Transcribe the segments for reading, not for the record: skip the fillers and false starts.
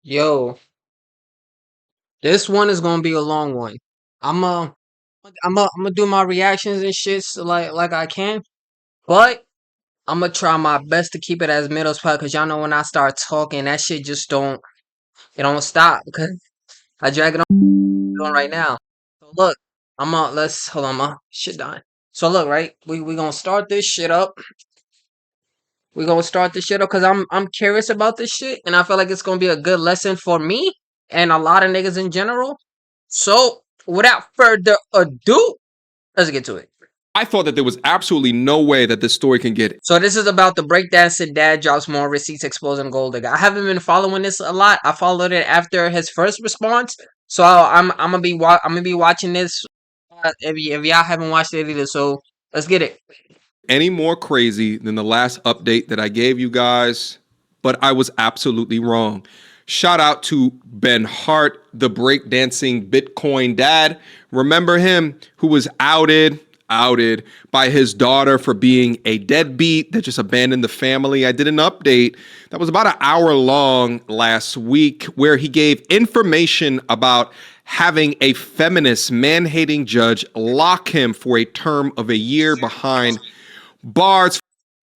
Yo, this one is gonna be a long one. I'm uh, I'm gonna do my reactions and shits like I can, but I'm gonna try my best to keep it as middle spot because y'all know when I start talking, that shit just don't stop because I drag it on right now. So look, let's hold on, my shit dying. So look, right, we gonna start this shit up. We gonna start this shit up because I'm curious about this shit and I feel like it's gonna be a good lesson for me and a lot of niggas in general. So, without further ado, let's get to it. I thought that there was absolutely no way that this story can get So, this is about the breakdancing dad drops more receipts exposing gold digger. I haven't been following this a lot. I followed it after his first response. So, I'm gonna be watching this if y'all haven't watched it either. So, let's get it. any more crazy than the last update that I gave you guys, but I was absolutely wrong. Shout out to Ben Hart, the breakdancing Bitcoin dad. Remember him, who was outed by his daughter for being a deadbeat that just abandoned the family. I did an update that was about an hour long last week where he gave information about having a feminist man-hating judge lock him for a term of a year behind bars.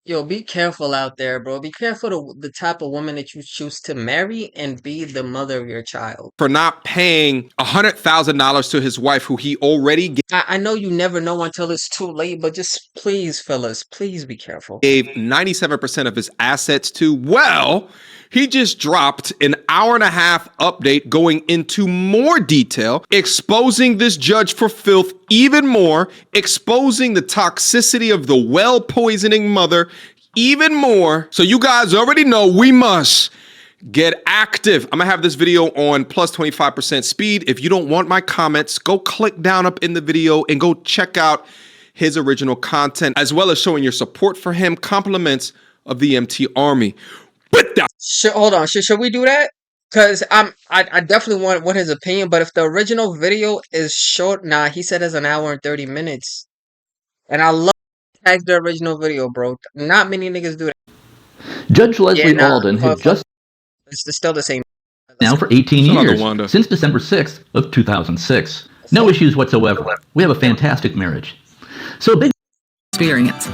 Yo, be careful out there, bro. Be careful the type of woman that you choose to marry and be the mother of your child. For not paying $100,000 to his wife, who he already I know you never know until it's too late, but just please, fellas, please be careful. gave 97% of his assets to. Well, he just dropped an hour and a half update going into more detail, exposing this judge for filth even more, exposing the toxicity of the well poisoning mother even more. So you guys already know we must get active. I'm gonna have this video on plus 25% speed. If you don't want my comments, go click down up in the video and go check out his original content, as well as showing your support for him. Compliments of the MT Army. With that, Hold on, should we do that? Cause I definitely want his opinion, but if the original video is short, nah, he said it's an hour and 30 minutes, and I love tag the original video, bro. Not many niggas do that. Judge Leslie Alden had just It's still the same. now for 18 Shout out to years, Wanda. since December 6th of 2006. No issues whatsoever. We have a fantastic marriage. So big experience.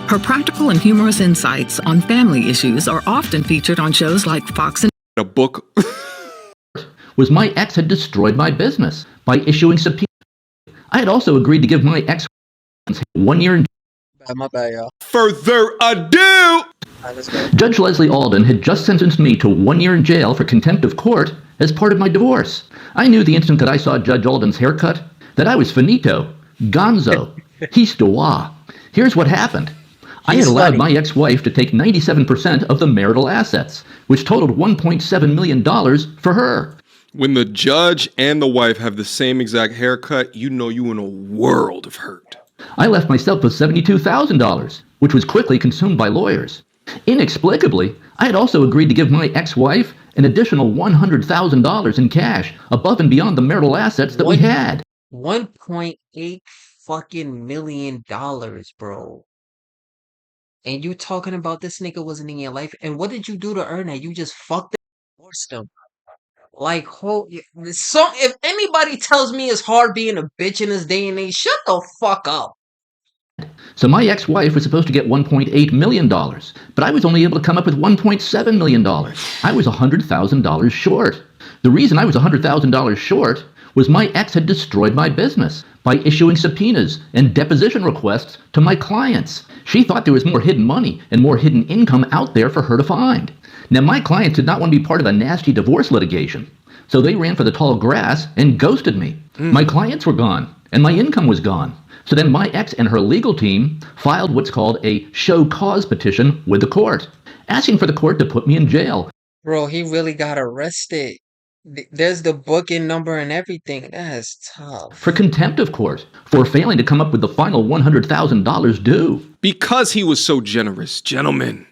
Her practical and humorous insights on family issues are often featured on shows like Fox and a book. was my ex had destroyed my business by issuing subpoenas. I had also agreed to give my ex 1 year in My bad, y'all. Further ado. Alright, let's go. Judge Leslie Alden had just sentenced me to 1 year in jail for contempt of court as part of my divorce. I knew the instant that I saw Judge Alden's haircut that I was finito, gonzo, histoua. Here's what happened. I had allowed my ex-wife to take 97% of the marital assets, which totaled $1.7 million for her. When the judge and the wife have the same exact haircut, you know you in a world of hurt. I left myself with $72,000, which was quickly consumed by lawyers. Inexplicably, I had also agreed to give my ex-wife an additional $100,000 in cash above and beyond the marital assets that we had. 1.8 fucking million dollars, bro. And you talking about this nigga wasn't in your life, and what did you do to earn that? You just fucked him, forced him. Like, so if anybody tells me it's hard being a bitch in this day and age, shut the fuck up. So my ex-wife was supposed to get $1.8 million, but I was only able to come up with $1.7 million. I was $100,000 short. The reason I was $100,000 short was my ex had destroyed my business by issuing subpoenas and deposition requests to my clients. She thought there was more hidden money and more hidden income out there for her to find. Now, my clients did not want to be part of a nasty divorce litigation, so they ran for the tall grass and ghosted me. My clients were gone, and my income was gone. So then my ex and her legal team filed what's called a show cause petition with the court, asking for the court to put me in jail. Bro, he really got arrested. There's the booking number and everything. That's tough. For contempt of court, for failing to come up with the final $100,000 due. Because he was so generous. Gentlemen,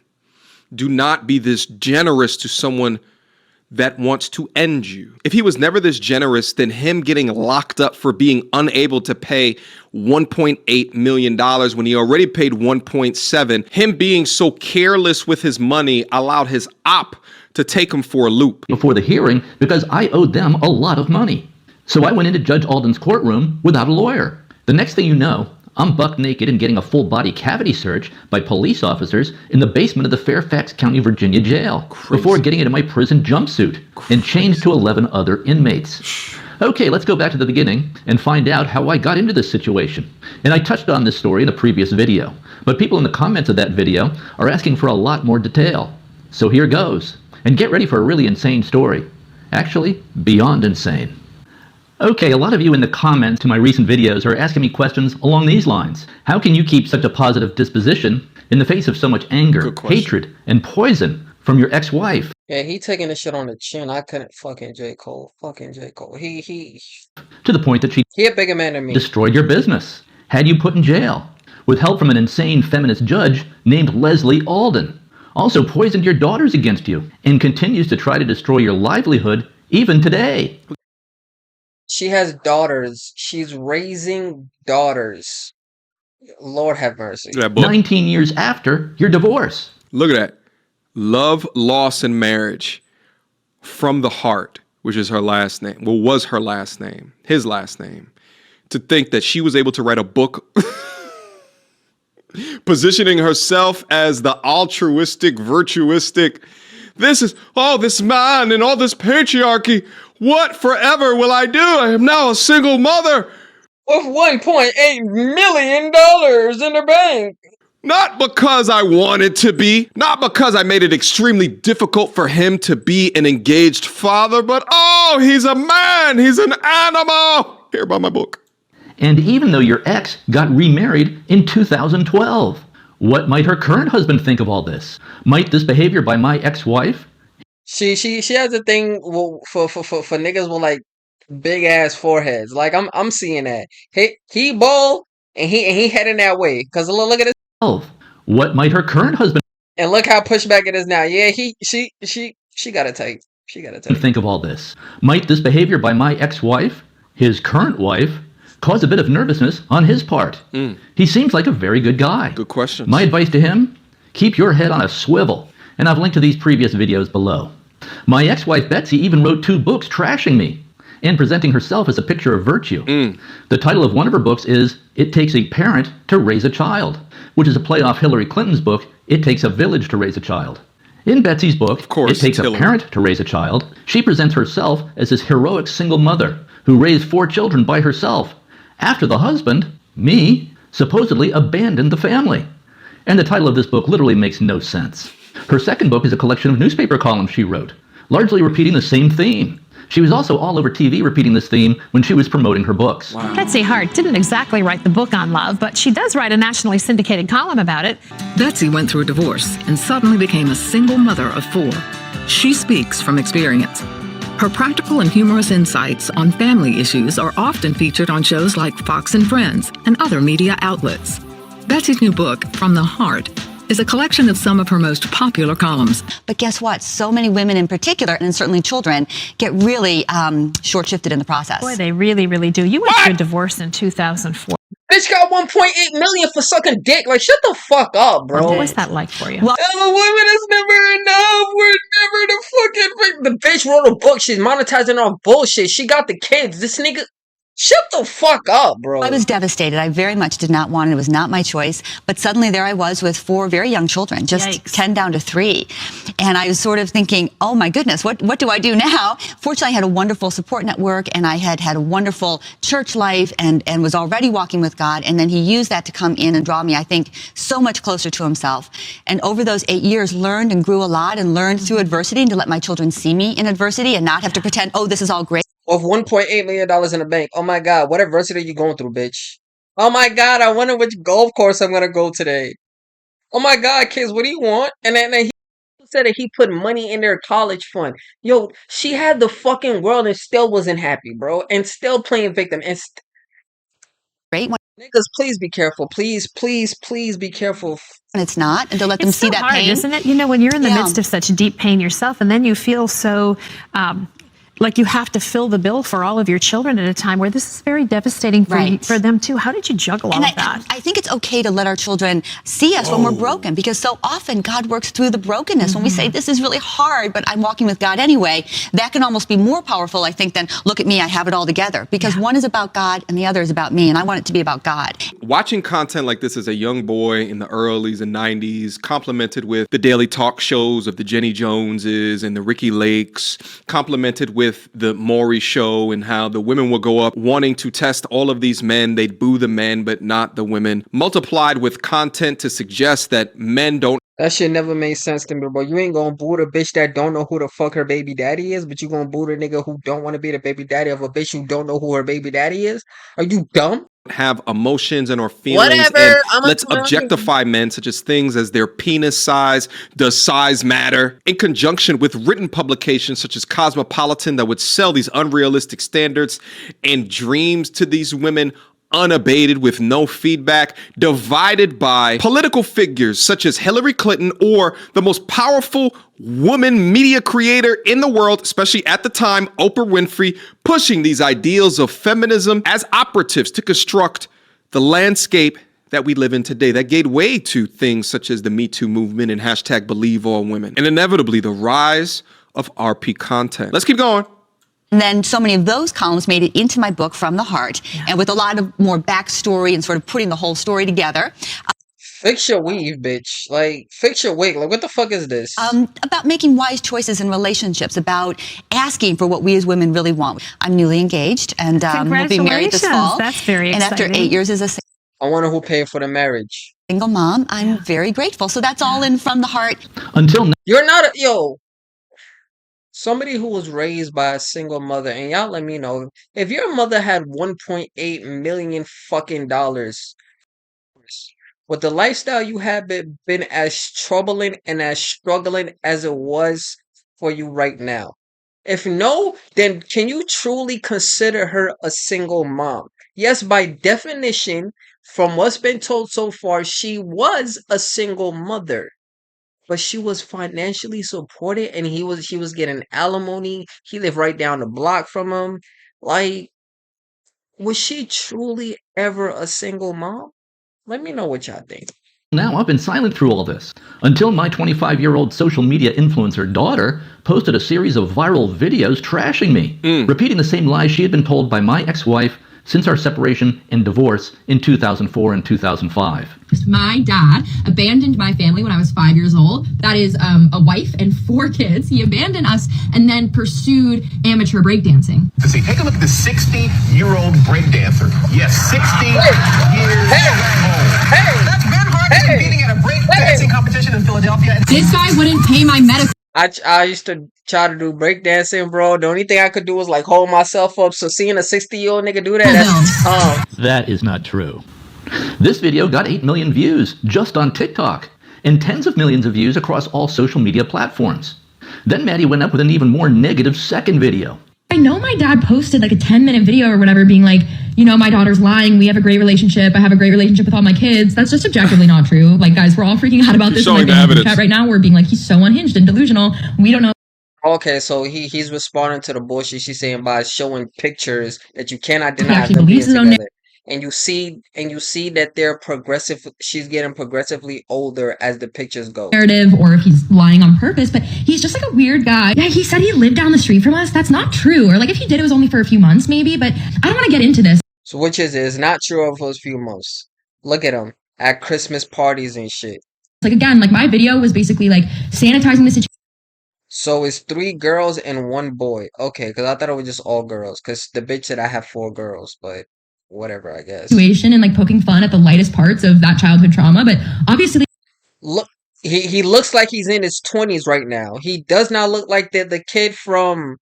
do not be this generous to someone that wants to end you. If he was never this generous, then him getting locked up for being unable to pay $1.8 million when he already paid 1.7, him being so careless with his money allowed his op to take him for a loop. Before the hearing because I owed them a lot of money. So I went into Judge Alden's courtroom without a lawyer. The next thing you know, I'm buck naked and getting a full body cavity search by police officers in the basement of the Fairfax County, Virginia jail before getting into my prison jumpsuit and changed to 11 other inmates. Okay, let's go back to the beginning and find out how I got into this situation. And I touched on this story in a previous video, but people in the comments of that video are asking for a lot more detail. So here goes. And get ready for a really insane story. Actually, beyond insane. Okay, a lot of you in the comments to my recent videos are asking me questions along these lines. How can you keep such a positive disposition in the face of so much anger, hatred, and poison from your ex-wife? Yeah, he taking this shit on the chin. I couldn't fucking J. Cole. Fucking J. Cole. To the point that she a bigger man than me. Destroyed your business, had you put in jail, with help from an insane feminist judge named Leslie Alden. Also poisoned your daughters against you, and continues to try to destroy your livelihood even today. She has daughters. She's raising daughters. Lord have mercy. 19 years after your divorce. Look at that. Love, loss, and marriage from the heart, which is her last name. Well, was her last name. His last name. To think that she was able to write a book positioning herself as the altruistic, virtuistic, this is mine and all this patriarchy. What forever will I do? I am now a single mother. With $1.8 million in the bank. Not because I wanted to be, not because I made it extremely difficult for him to be an engaged father, but oh, he's a man, he's an animal. Here about my book. And even though your ex got remarried in 2012, what might her current husband think of all this? Might this behavior by my ex-wife? She has a thing for niggas with like big ass foreheads. Like I'm seeing that. He bald and he heading that way. Cause look at this. What might her current husband and look how pushback it is now. Yeah, she got it tight. She got it tight. Think of all this. Might this behavior by my ex-wife, his current wife, cause a bit of nervousness on his part? He seems like a very good guy. Good question. My advice to him, keep your head on a swivel. And I've linked to these previous videos below. My ex-wife Betsy even wrote 2 books trashing me and presenting herself as a picture of virtue. The title of one of her books is It Takes a Parent to Raise a Child, which is a play off Hillary Clinton's book, It Takes a Village to Raise a Child. In Betsy's book, It Takes a Parent to Raise a Child, she presents herself as this heroic single mother who raised 4 children by herself after the husband, me, supposedly abandoned the family. And the title of this book literally makes no sense. Her second book is a collection of newspaper columns she wrote, largely repeating the same theme. She was also all over TV repeating this theme when she was promoting her books. Wow. Betsy Hart didn't exactly write the book on love, but she does write a nationally syndicated column about it. Betsy went through a divorce and suddenly became a single mother of 4. She speaks from experience. Her practical and humorous insights on family issues are often featured on shows like Fox and Friends and other media outlets. Betsy's new book, From the Heart, is a collection of some of her most popular columns. But guess what? So many women in particular, and certainly children, get really short-shifted in the process. Boy, they really, really do. You went through a divorce in 2004. Bitch got 1.8 million for sucking dick. Like, shut the fuck up, bro. What was that like for you? Well, a woman is never enough. We're never the fucking... The bitch wrote a book. She's monetizing on bullshit. She got the kids. This nigga... Shut the fuck up, bro. I was devastated. I very much did not want it. It was not my choice. But suddenly there I was with 4 very young children, just Yikes. 10 down to 3. And I was sort of thinking, oh my goodness, what do I do now? Fortunately, I had a wonderful support network and I had a wonderful church life and was already walking with God. And then he used that to come in and draw me, I think, so much closer to himself. And over those 8 years, learned and grew a lot and learned through adversity and to let my children see me in adversity and not have to pretend, oh, this is all great. With $1.8 million in the bank. Oh my God, what adversity are you going through, bitch? Oh my God, I wonder which golf course I'm gonna go today. Oh my God, kids, what do you want? And then he said that he put money in their college fund. Yo, she had the fucking world and still wasn't happy, bro. And still playing victim. And Great. niggas, please be careful. Please, please, please be careful. And it's not, and to let them It's see so that hard, pain. isn't it? You know, when you're in the Yeah. midst of such deep pain yourself, and then you feel so like you have to fill the bill for all of your children at a time where this is very devastating for, Right. for them too. How did you juggle all And of that? I think it's okay to let our children see us when we're broken, because so often God works through the brokenness. When we say, this is really hard, but I'm walking with God anyway, that can almost be more powerful, I think, than look at me, I have it all together. Because one is about God and the other is about me, and I want it to be about God. Watching content like this as a young boy in the earlys and 90s, complemented with the daily talk shows of the Jenny Joneses and the Ricky Lakes, complemented with the Maury show and how the women will go up wanting to test all of these men. They'd boo the men, but not the women. Multiplied with content to suggest that men don't. That shit never made sense to me, bro. You ain't gonna boo the bitch that don't know who the fuck her baby daddy is, but you gonna boo the nigga who don't want to be the baby daddy of a bitch who don't know who her baby daddy is? Are you dumb? Have emotions and or feelings, Whatever. and I'm a let's clown. objectify men such as things as their penis size. Does size matter? In conjunction with written publications such as Cosmopolitan that would sell these unrealistic standards and dreams to these women unabated with no feedback, divided by political figures such as Hillary Clinton or the most powerful woman media creator in the world, especially at the time, Oprah Winfrey, pushing these ideals of feminism as operatives to construct the landscape that we live in today. That gave way to things such as the Me Too movement and hashtag Believe All Women, and inevitably the rise of RP content. Let's keep going. And then so many of those columns made it into my book, From the Heart, and with a lot of more backstory and sort of putting the whole story together. Fix your weave, bitch. Like, fix your wig. Like, what the fuck is this? About making wise choices in relationships, about asking for what we as women really want. I'm newly engaged, and we'll be married this fall. That's very and exciting. after 8 years as a I wonder who paid for the marriage. single mom, I'm very grateful. So that's all in From the Heart. Until now, You're not a, yo. Somebody who was raised by a single mother, and y'all let me know if your mother had 1.8 million fucking dollars. Would the lifestyle you have been as troubling and as struggling as it was for you right now? If no, then can you truly consider her a single mom? Yes, by definition, from what's been told so far, she was a single mother. But she was financially supported, and she was getting alimony. He lived right down the block from him. Like, was she truly ever a single mom? Let me know what y'all think. I've been silent through all this. Until my 25-year-old social media influencer daughter posted a series of viral videos trashing me, repeating the same lies she had been told by my ex-wife since our separation and divorce in 2004 and 2005. My dad abandoned my family when I was 5 years old. That is a wife and 4 kids. He abandoned us and then pursued amateur breakdancing. To see, take a look at the 60-year-old breakdancer. Yes, 60 years old. That's Ben Hardy competing at a breakdancing competition in Philadelphia. This guy wouldn't pay my medical. I used to try to do breakdancing, bro. The only thing I could do was like hold myself up. So seeing a 60-year-old nigga do that, that's That is not true. This video got 8 million views just on TikTok and tens of millions of views across all social media platforms. Then Maddie went up with an even more negative second video. I know my dad posted like a 10-minute video or whatever being like, you know, my daughter's lying. We have a great relationship. I have a great relationship with all my kids. That's just objectively not true. Like, guys, we're all freaking out about this in my family chat right now. We're being like, he's so unhinged and delusional. We don't know. Okay, so he's responding to the bullshit she's saying by showing pictures that you cannot deny actually them being believes his own together. And you see that they're progressive. She's getting progressively older as the pictures go. Narrative, or if he's lying on purpose, but he's just like a weird guy. Yeah, he said he lived down the street from us. That's not true. Or like if he did, it was only for a few months maybe, but I don't want to get into this. So which is it? It's not true of those few months. Look at him at Christmas parties and shit. Like again, like my video was basically like sanitizing the situation. So it's 3 girls and 1 boy. Okay, because I thought it was just all girls. Because the bitch said I have 4 girls, but whatever, I guess. And like poking fun at the lightest parts of that childhood trauma, but obviously look, he looks like he's in his 20s right now. He does not look like the kid from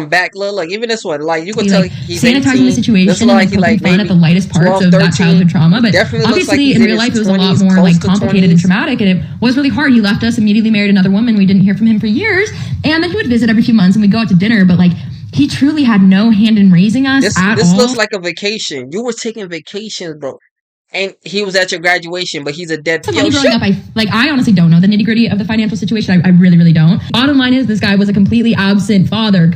back. Like even this one, like you could tell he's sanitizing 18. the situation and like poking fun at the lightest parts 12, of 13. that childhood trauma, but obviously in real life it was a lot more like complicated and traumatic, and it was really hard. He left us, immediately married another woman. We didn't hear from him for years, and then he would visit every few months and we'd go out to dinner, but like he truly had no hand in raising us at all. This looks like a vacation. You were taking vacations, bro. and he was at your graduation, but he's a dead. So growing up, I honestly don't know the nitty gritty of the financial situation. I really, really don't. Bottom line is, this guy was a completely absent father.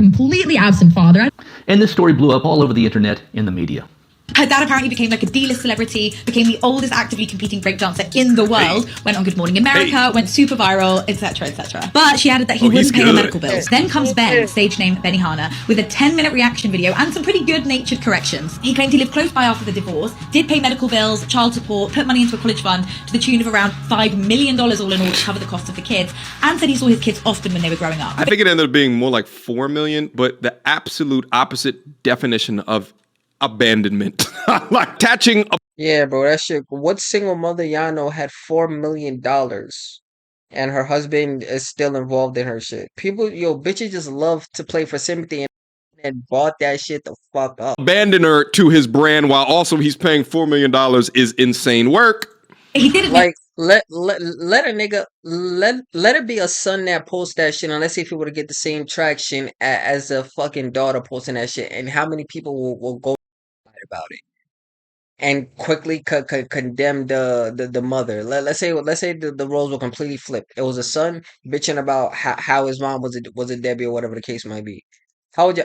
And this story blew up all over the internet in the media. Her dad apparently became like a D-list celebrity, became the oldest actively competing breakdancer in the world, went on Good Morning America, went super viral, etc., etc. But she added that he wouldn't pay her medical bills. Then comes Ben, stage name Benihana, with a 10-minute reaction video and some pretty good-natured corrections. He claimed he lived close by after the divorce, did pay medical bills, child support, put money into a college fund to the tune of around $5 million all in all to cover the cost of the kids, and said he saw his kids often when they were growing up. I think it ended up being more like $4 million, but the absolute opposite definition of abandonment. Like attaching a Yeah, bro, that shit. What single mother y'all know had $4 million and her husband is still involved in her shit? People, bitches just love to play for sympathy and bought that shit the fuck up. abandoner to his brand while also he's paying $4 million is insane work. He didn't Like, let a nigga let it be a son that posts that shit, and let's see if he would get the same traction as a fucking daughter posting that shit, and how many people will go about it and quickly condemn the mother. Let's say the roles were completely flipped. It was a son bitching about how his mom was a deadbeat or whatever the case might be. How would you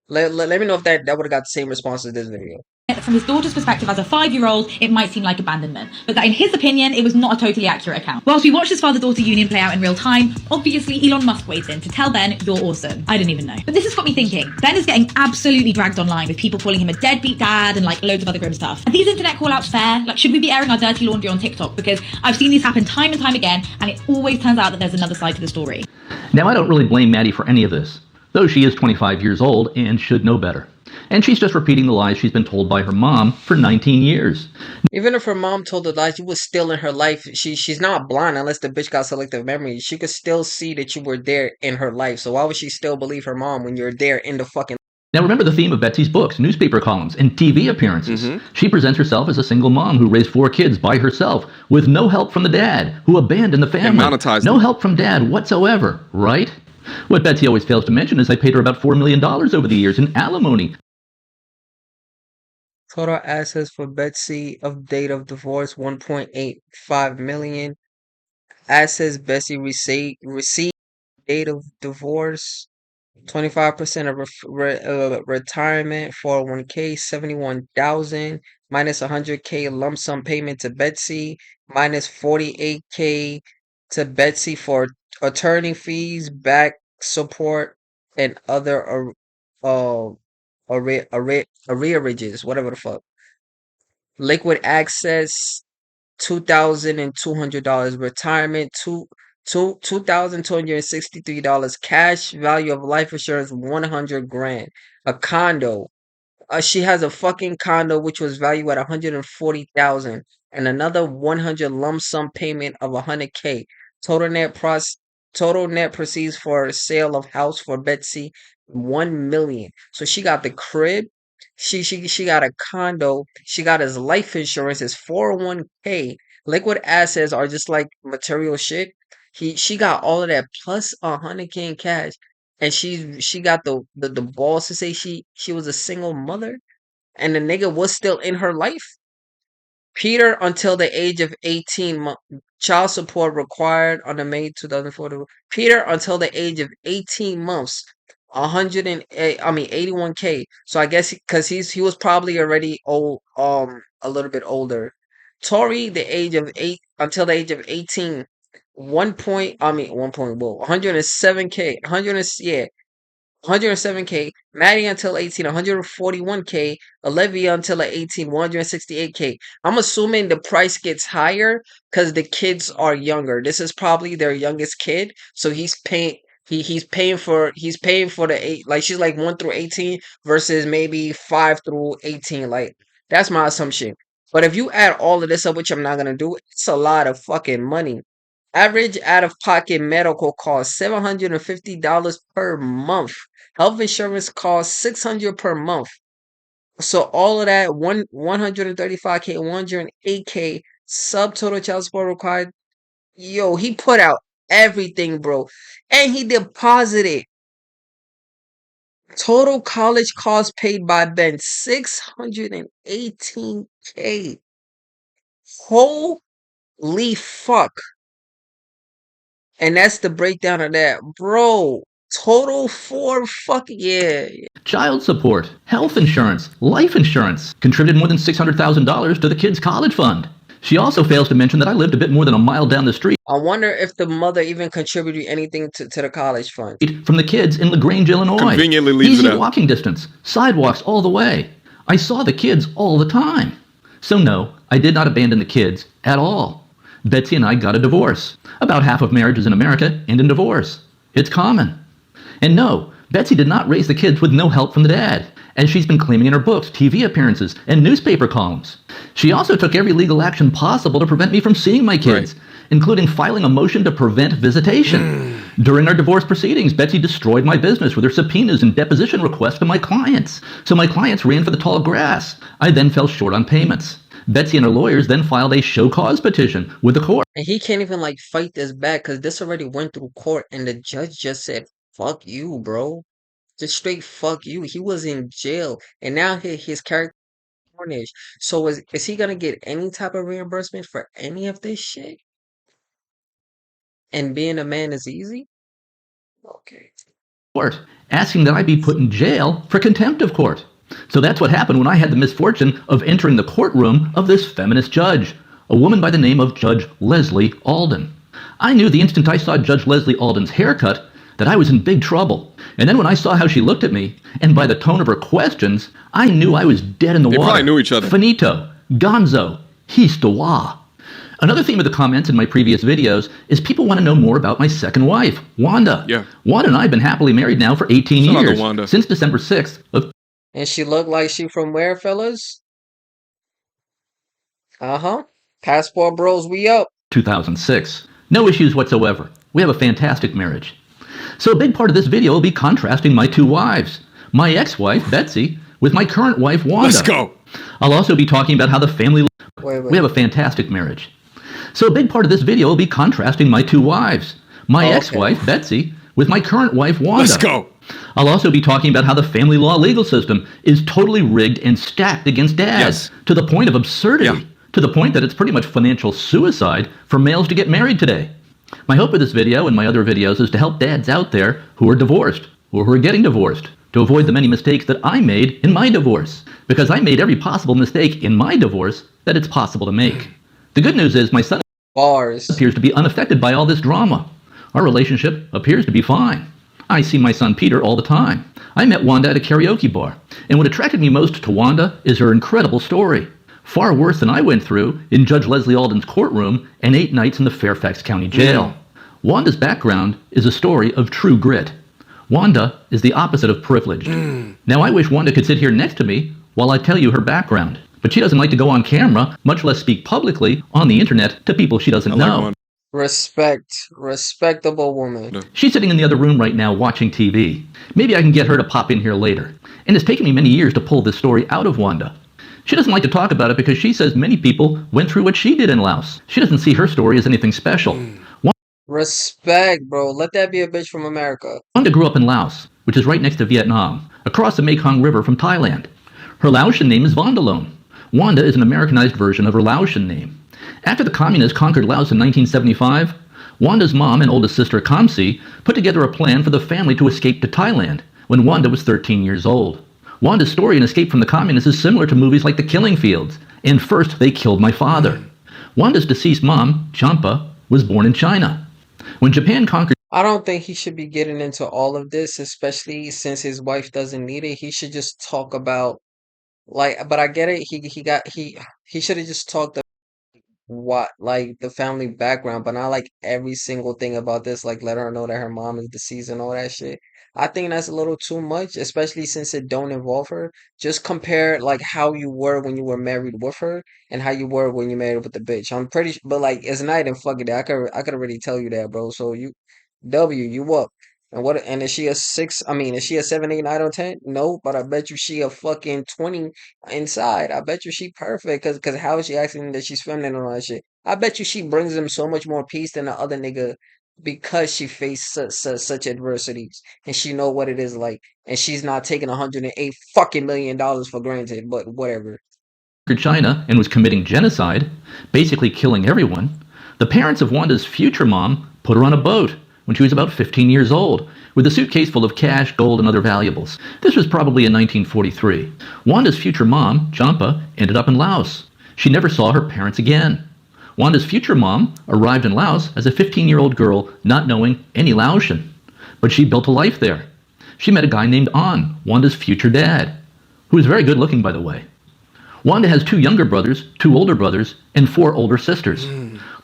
let me know if that would have got the same response as this video? From his daughter's perspective as a 5-year-old, it might seem like abandonment, but that in his opinion, it was not a totally accurate account. Whilst we watch this father-daughter union play out in real time, obviously Elon Musk weighs in to tell Ben, you're awesome. I didn't even know. But this has got me thinking. Ben is getting absolutely dragged online with people calling him a deadbeat dad and like loads of other grim stuff. Are these internet call-outs fair? Like, should we be airing our dirty laundry on TikTok? Because I've seen these happen time and time again, and it always turns out that there's another side to the story. Now, I don't really blame Maddie for any of this, though she is 25 years old and should know better. And she's just repeating the lies she's been told by her mom for 19 years. Even if her mom told her lies, you was still in her life. She's not blind unless the bitch got selective memory. She could still see that you were there in her life. So why would she still believe her mom when you're there in the fucking... Now, remember the theme of Betsy's books, newspaper columns, and TV appearances. She presents herself as a single mom who raised 4 kids by herself with no help from the dad, who abandoned the family. No help from dad whatsoever, right? What Betsy always fails to mention is I paid her about $4 million over the years in alimony. Total assets for Betsy of date of divorce, $1.85 million. Assets Betsy received date of divorce, 25% of retirement, 401k, 71,000, minus 100k lump sum payment to Betsy, minus 48k to Betsy for attorney fees, back support, and other arrearages, whatever the fuck. Liquid access, $2,200. Retirement, $2,263. Cash value of life insurance, 100 grand. A condo. She has a fucking condo which was valued at 140,000, and another 100 lump sum payment of 100k. Total net proceeds for sale of house for Betsy, 1 million. So she got the crib, she got a condo, she got his life insurance, his 401k. Liquid assets are just like material shit. She got all of that plus 100k in cash, and she got the balls to say she was a single mother, and the nigga was still in her life. Peter until the age of 18 child support required on the May 2004. Peter until the age of 18 months, 81k. So I guess because he was probably already old, a little bit older. Tori the age of 8 until the age of 18, 107k, 107k. Maddie until 18, 141k. Olivia until 18, 168k. I'm assuming the price gets higher because the kids are younger. This is probably their youngest kid, so he's paying. He's paying for the 8, like she's like 1 through 18 versus maybe 5 through 18. Like, that's my assumption. But if you add all of this up, which I'm not gonna do, it's a lot of fucking money. Average out-of-pocket medical costs $750 per month. Health insurance costs $600 per month. So all of that, 135k, 108k, subtotal child support required. Yo, he put out everything, bro, and he deposited. Total college costs paid by Ben, 618k. Holy fuck. And that's the breakdown of that. Bro, total 4 fucking yeah. Child support, health insurance, life insurance, contributed more than $600,000 to the kids' college fund. She also fails to mention that I lived a bit more than a mile down the street I wonder if the mother even contributed anything to the college fund. from the kids in LaGrange, Illinois. Conveniently leaves Easy it out. walking distance, sidewalks all the way. I saw the kids all the time. So no, I did not abandon the kids at all. Betsy and I got a divorce. About half of marriages in America end in divorce. It's common. And no, Betsy did not raise the kids with no help from the dad, as she's been claiming in her books, TV appearances, and newspaper columns. She also took every legal action possible to prevent me from seeing my kids, including filing a motion to prevent visitation. During our divorce proceedings, Betsy destroyed my business with her subpoenas and deposition requests to my clients. So my clients ran for the tall grass. I then fell short on payments. Betsy and her lawyers then filed a show cause petition with the court. And he can't even like fight this back because this already went through court and the judge just said, fuck you, bro. Just straight fuck you. He was in jail and now his character is tarnished. So is he gonna get any type of reimbursement for any of this shit? And being a man is easy? Okay. Court, asking that I be put in jail for contempt of court. So that's what happened when I had the misfortune of entering the courtroom of this feminist judge, a woman by the name of Judge Leslie Alden. I knew the instant I saw Judge Leslie Alden's haircut that I was in big trouble. And then when I saw how she looked at me, and by the tone of her questions, I knew I was dead in the water. They probably knew each other. Finito, gonzo, histoua. Another theme of the comments in my previous videos is people want to know more about my second wife, Wanda. Yeah. Wanda and I have been happily married now for 18 Shout out to years, Wanda. since December 6th of And she looked like she from where, fellas? Uh-huh. Passport bros, we up. 2006. No issues whatsoever. We have a fantastic marriage. So a big part of this video will be contrasting my two wives. My ex-wife, Betsy, with my current wife, Wanda. Let's go. I'll also be talking about how the family... Wait. We have a fantastic marriage. So a big part of this video will be contrasting my two wives. My ex-wife, Betsy, with my current wife, Wanda. Let's go. I'll also be talking about how the family law legal system is totally rigged and stacked against dads, to the point of absurdity, to the point that it's pretty much financial suicide for males to get married today. My hope with this video and my other videos is to help dads out there who are divorced or who are getting divorced to avoid the many mistakes that I made in my divorce, because I made every possible mistake in my divorce that it's possible to make. The good news is my son appears to be unaffected by all this drama. Our relationship appears to be fine. I see my son Peter all the time. I met Wanda at a karaoke bar, and what attracted me most to Wanda is her incredible story. Far worse than I went through in Judge Leslie Alden's courtroom and 8 nights in the Fairfax County Jail. Wanda's background is a story of true grit. Wanda is the opposite of privileged. Now I wish Wanda could sit here next to me while I tell you her background, but she doesn't like to go on camera, much less speak publicly on the internet to people she doesn't know. Respectable woman. She's sitting in the other room right now watching TV. Maybe I can get her to pop in here later. And it's taken me many years to pull this story out of Wanda. She doesn't like to talk about it because she says many people went through what she did in Laos. She doesn't see her story as anything special. Respect, bro. Let that be a bitch from America. Wanda grew up in Laos, which is right next to Vietnam, across the Mekong River from Thailand. Her Laotian name is Vondalone. Wanda is an Americanized version of her Laotian name. After the communists conquered Laos in 1975, Wanda's mom and oldest sister Kamsi put together a plan for the family to escape to Thailand when Wanda was 13 years old. Wanda's story in escape from the communists is similar to movies like The Killing Fields, and First They Killed My Father. Wanda's deceased mom, Champa, was born in China. When Japan conquered... I don't think he should be getting into all of this, especially since his wife doesn't need it. He should just talk about, like, but I get it. He should have just talked what like the family background, but not like every single thing about this, like let her know that her mom is deceased and all that shit. I think that's a little too much, especially since it don't involve her. Just compare like how you were when you were married with her and how you were when you married with the bitch. I'm pretty but like it's night and fuck it. I could already tell you that, bro. So you up. And what? And is she a 6? I mean, is she a 7, 8, 9, or 10? No, but I bet you she a fucking 20 inside. I bet you she perfect. Cause how is she acting that she's feminine and all that shit? I bet you she brings them so much more peace than the other nigga because she faced such adversities and she know what it is like. And she's not taking $108 fucking million for granted. But whatever. China and was committing genocide, basically killing everyone, the parents of Wanda's future mom put her on a boat when she was about 15 years old, with a suitcase full of cash, gold, and other valuables. This was probably in 1943. Wanda's future mom, Champa, ended up in Laos. She never saw her parents again. Wanda's future mom arrived in Laos as a 15-year-old girl not knowing any Laotian. But she built a life there. She met a guy named An, Wanda's future dad, who was very good looking, by the way. Wanda has 2 younger brothers, 2 older brothers, and 4 older sisters.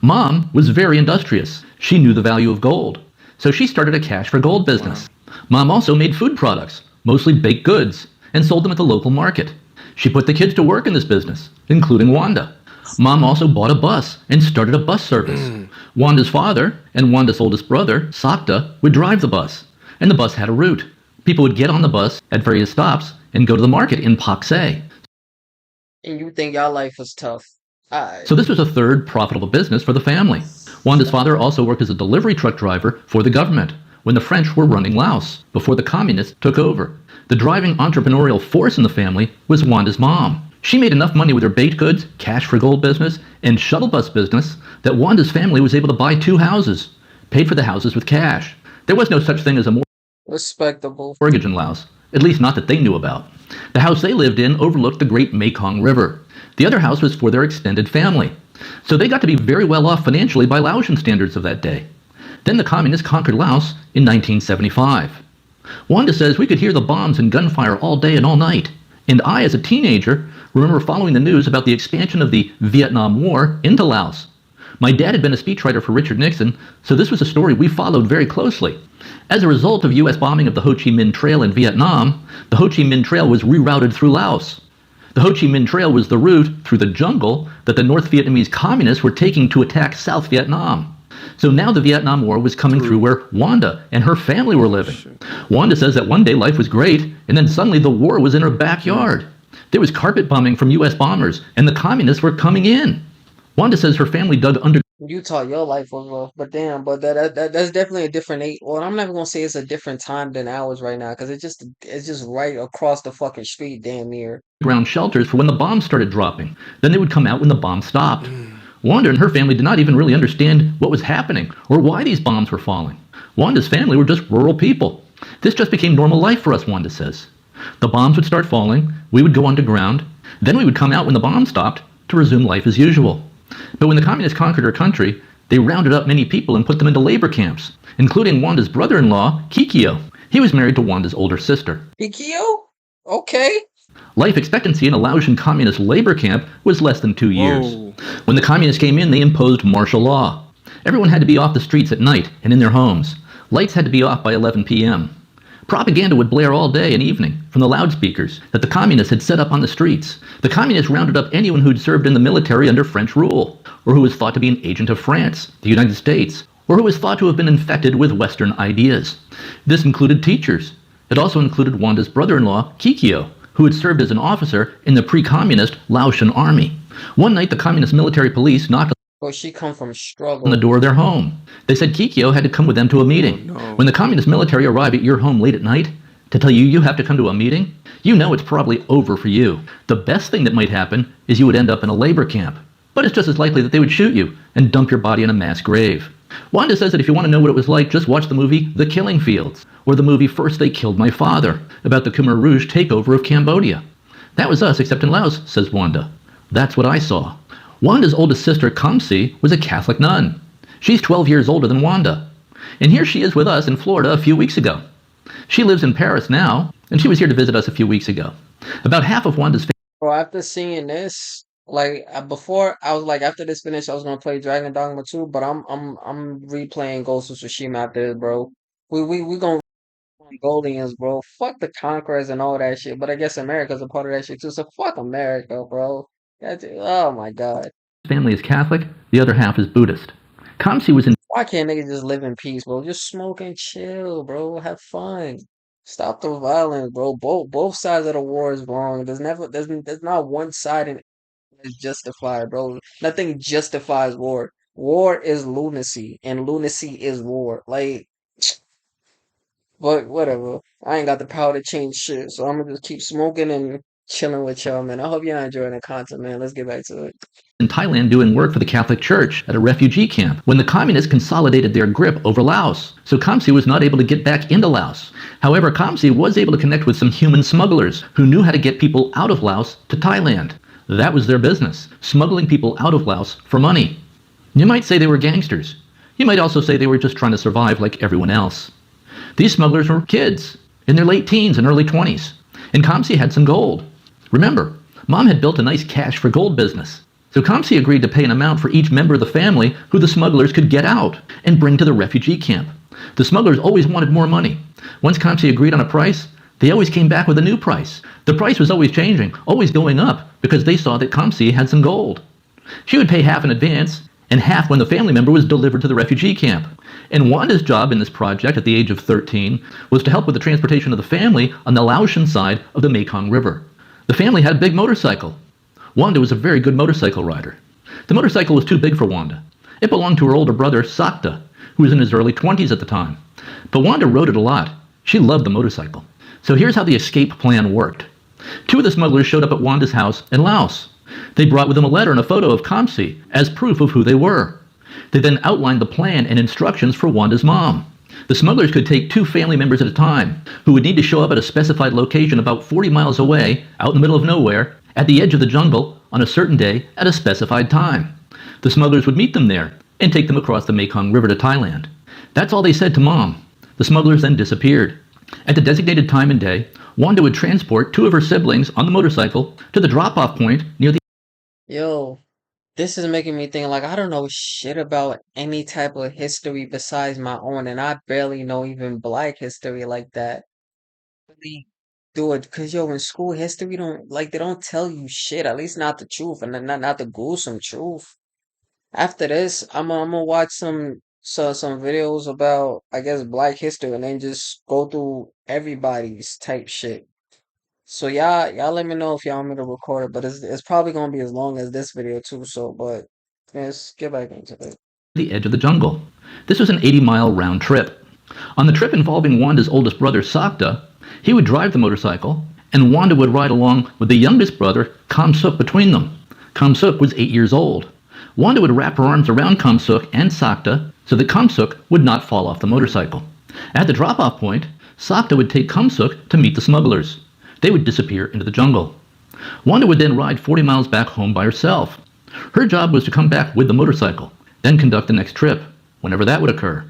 Mom was very industrious. She knew the value of gold. So she started a cash for gold business. Mom also made food products, mostly baked goods, and sold them at the local market. She put the kids to work in this business, including Wanda. Mom also bought a bus and started a bus service. Wanda's father and Wanda's oldest brother, Sakta, would drive the bus, and the bus had a route. People would get on the bus at various stops and go to the market in Pak Se. And you think y'all life was tough. Alright. So this was a third profitable business for the family. Wanda's father also worked as a delivery truck driver for the government when the French were running Laos, before the communists took over. The driving entrepreneurial force in the family was Wanda's mom. She made enough money with her baked goods, cash for gold business, and shuttle bus business that Wanda's family was able to buy 2 houses, paid for the houses with cash. There was no such thing as a Respectable mortgage in Laos, at least not that they knew about. The house they lived in overlooked the great Mekong River. The other house was for their extended family. So they got to be very well off financially by Laotian standards of that day. Then the communists conquered Laos in 1975. Wanda says we could hear the bombs and gunfire all day and all night. And I, as a teenager, remember following the news about the expansion of the Vietnam War into Laos. My dad had been a speechwriter for Richard Nixon, so this was a story we followed very closely. As a result of U.S. bombing of the Ho Chi Minh Trail in Vietnam, the Ho Chi Minh Trail was rerouted through Laos. The Ho Chi Minh Trail was the route through the jungle that the North Vietnamese communists were taking to attack South Vietnam. So now the Vietnam War was coming through where Wanda and her family were living. Wanda says that one day life was great, and then suddenly the war was in her backyard. There was carpet bombing from U.S. bombers, and the communists were coming in. Wanda says her family dug under. Utah, your life was rough, but damn, but that's definitely a different age. Well, I'm not gonna say it's a different time than ours right now, because it's just right across the fucking street, damn near. Ground shelters for when the bombs started dropping. Then they would come out when the bombs stopped. Wanda and her family did not even really understand what was happening or why these bombs were falling. Wanda's family were just rural people. This just became normal life for us, Wanda says. The bombs would start falling, we would go underground, then we would come out when the bombs stopped to resume life as usual. But when the communists conquered our country, they rounded up many people and put them into labor camps, including Wanda's brother-in-law, Kikyo. He was married to Wanda's older sister. Kikyo? Okay. Life expectancy in a Laotian communist labor camp was less than 2 years. When the communists came in, they imposed martial law. Everyone had to be off the streets at night and in their homes. Lights had to be off by 11 p.m. Propaganda would blare all day and evening from the loudspeakers that the communists had set up on the streets. The communists rounded up anyone who'd served in the military under French rule, or who was thought to be an agent of France, the United States, or who was thought to have been infected with Western ideas. This included teachers. It also included Wanda's brother-in-law, Kikyo, who had served as an officer in the pre-communist Laotian army. One night, the communist military police knocked She come from struggle on the door of their home. They said Kikyo had to come with them to a meeting. When the communist military arrive at your home late at night to tell you you have to come to a meeting, you know it's probably over for you. The best thing that might happen is you would end up in a labor camp. But it's just as likely that they would shoot you and dump your body in a mass grave. Wanda says that if you want to know what it was like, just watch the movie The Killing Fields, or the movie First They Killed My Father, about the Khmer Rouge takeover of Cambodia. That was us, except in Laos, says Wanda. That's what I saw. Wanda's oldest sister, Kamsi, was a Catholic nun. She's 12 years older than Wanda. And here she is with us in Florida a few weeks ago. She lives in Paris now, and she was here to visit us a few weeks ago. About half of Wanda's Bro, after seeing this, like before, I was like, after this finished, I was gonna play Dragon Dogma 2, but I'm replaying Ghost of Tsushima after this, bro. We gonna Mongolians, bro. Fuck the conquerors and all that shit. But I guess America's a part of that shit too. So fuck America, bro. Oh my god. family is Catholic, the other half is Buddhist. Kamsi was in Why can't niggas just live in peace, bro? Just smoke and chill, bro. Have fun. Stop the violence, bro. Both sides of the war is wrong. There's not one side in is justified, bro. Nothing justifies war. War is lunacy, and lunacy is war. Like, but whatever. I ain't got the power to change shit, so I'm gonna just keep smoking and Chilling with y'all, man. I hope you're not enjoying the content, man. Let's get back to it. In Thailand doing work for the Catholic Church at a refugee camp when the communists consolidated their grip over Laos. So Kamsi was not able to get back into Laos. However, Kamsi was able to connect with some human smugglers who knew how to get people out of Laos to Thailand. That was their business, smuggling people out of Laos for money. You might say they were gangsters. You might also say they were just trying to survive like everyone else. These smugglers were kids, in their late teens and early 20s. And Kamsi had some gold. Remember, Mom had built a nice cash for gold business. So Kamsi agreed to pay an amount for each member of the family who the smugglers could get out and bring to the refugee camp. The smugglers always wanted more money. Once Kamsi agreed on a price, they always came back with a new price. The price was always changing, always going up, because they saw that Kamsi had some gold. She would pay half in advance, and half when the family member was delivered to the refugee camp. And Wanda's job in this project at the age of 13 was to help with the transportation of the family on the Laotian side of the Mekong River. The family had a big motorcycle. Wanda was a very good motorcycle rider. The motorcycle was too big for Wanda. It belonged to her older brother, Sakta, who was in his early 20s at the time. But Wanda rode it a lot. She loved the motorcycle. So here's how the escape plan worked. Two of the smugglers showed up at Wanda's house in Laos. They brought with them a letter and a photo of Kamsi as proof of who they were. They then outlined the plan and instructions for Wanda's mom. The smugglers could take two family members at a time, who would need to show up at a specified location about 40 miles away, out in the middle of nowhere, at the edge of the jungle, on a certain day, at a specified time. The smugglers would meet them there, and take them across the Mekong River to Thailand. That's all they said to Mom. The smugglers then disappeared. At the designated time and day, Wanda would transport two of her siblings on the motorcycle to the drop-off point near the... Yo, this is making me think like I don't know shit about any type of history besides my own, and I barely know even black history like that. Really do it because yo, in school history don't like they don't tell you shit, at least not the truth, and not the gruesome truth. After this, I'm gonna watch some videos about I guess Black history and then just go through everybody's type shit. So y'all let me know if y'all want me to record it, but it's probably gonna be as long as this video too. So, but let's get back into it. the edge of the jungle. This was an 80-mile round trip. On the trip involving Wanda's oldest brother, Sakta, he would drive the motorcycle, and Wanda would ride along with the youngest brother, Kamsuk, between them. Kamsuk was 8 years old. Wanda would wrap her arms around Kamsuk and Sakta so that Kamsuk would not fall off the motorcycle. At the drop-off point, Sakta would take Kamsuk to meet the smugglers. They would disappear into the jungle. Wanda would then ride 40 miles back home by herself. Her job was to come back with the motorcycle, then conduct the next trip, whenever that would occur.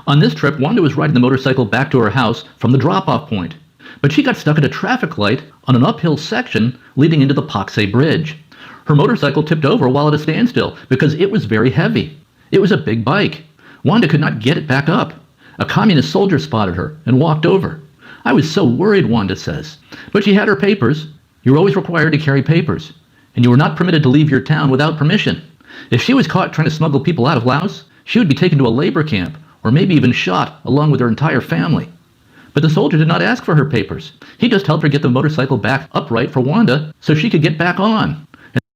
On this trip, Wanda was riding the motorcycle back to her house from the drop-off point, but she got stuck at a traffic light on an uphill section leading into the Paksay Bridge. Her motorcycle tipped over while at a standstill because it was very heavy. It was a big bike. Wanda could not get it back up. A communist soldier spotted her and walked over. I was so worried, Wanda says. But she had her papers. You were always required to carry papers, and you were not permitted to leave your town without permission. If she was caught trying to smuggle people out of Laos, she would be taken to a labor camp, or maybe even shot along with her entire family. But the soldier did not ask for her papers. He just helped her get the motorcycle back upright for Wanda so she could get back on.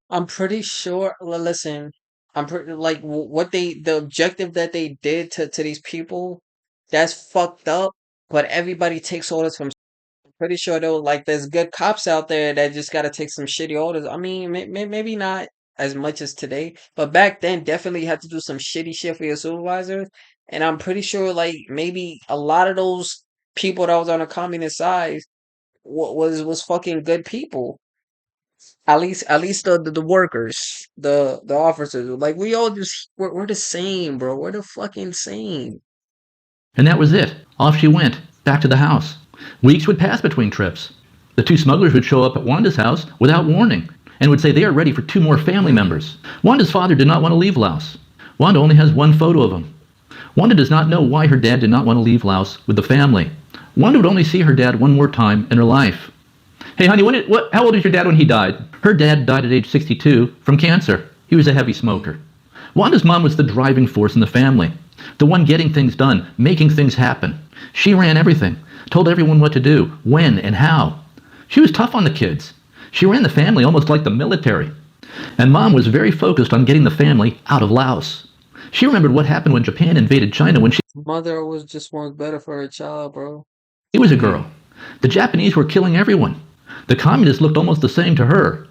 I'm pretty sure. Listen, I'm pretty like what the objective that they did to these people. That's fucked up. But everybody takes orders from. Pretty sure though, like there's good cops out there that just got to take some shitty orders. I mean, maybe not as much as today, but back then definitely you had to do some shitty shit for your supervisors. And I'm pretty sure like maybe a lot of those people that was on the communist side was fucking good people. At least the workers, the officers. Like we all just we're the same, bro. We're the fucking same. And that was it. Off she went, back to the house. Weeks would pass between trips. The two smugglers would show up at Wanda's house without warning and would say they are ready for two more family members. Wanda's father did not want to leave Laos. Wanda only has one photo of him. Wanda does not know why her dad did not want to leave Laos with the family. Wanda would only see her dad one more time in her life. Hey, honey, how old is your dad when he died? Her dad died at age 62 from cancer. He was a heavy smoker. Wanda's mom was the driving force in the family, the one getting things done, making things happen. She ran everything, told everyone what to do, when, and how. She was tough on the kids. She ran the family almost like the military. And Mom was very focused on getting the family out of Laos. She remembered what happened when Japan invaded China when she Mother always just wants better for her child, bro. was a girl. The Japanese were killing everyone. The communists looked almost the same to her.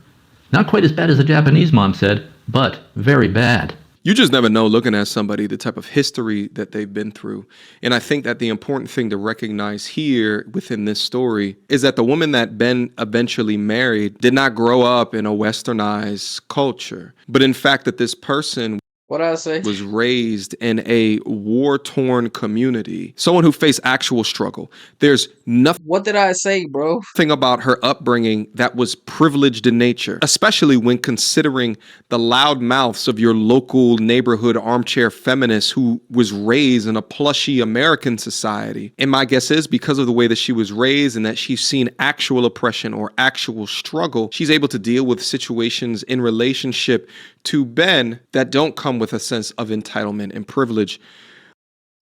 Not quite as bad as the Japanese mom said, but very bad. You just never know looking at somebody, the type of history that they've been through. And I think that the important thing to recognize here within this story is that the woman that Ben eventually married did not grow up in a westernized culture, but in fact that this person What I say? was raised in a war-torn community, someone who faced actual struggle. There's nothing What did I say, bro? about her upbringing that was privileged in nature, especially when considering the loud mouths of your local neighborhood armchair feminist who was raised in a plushy American society. And my guess is because of the way that she was raised and that she's seen actual oppression or actual struggle, she's able to deal with situations in relationship to Ben that don't come with a sense of entitlement and privilege.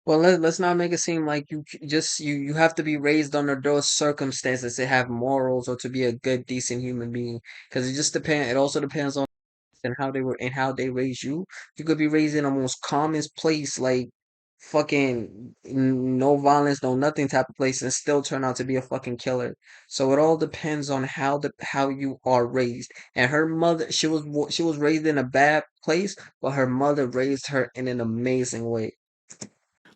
Well, let's not make it seem like you have to be raised under those circumstances to have morals or to be a good, decent human being. Because it just depends. It also depends on and how they raise you. You could be raised in the most calmest place, like fucking no violence, no nothing type of place, and still turn out to be a fucking killer. So it all depends on how you are raised. And her mother, she was raised in a bad place, but her mother raised her in an amazing way.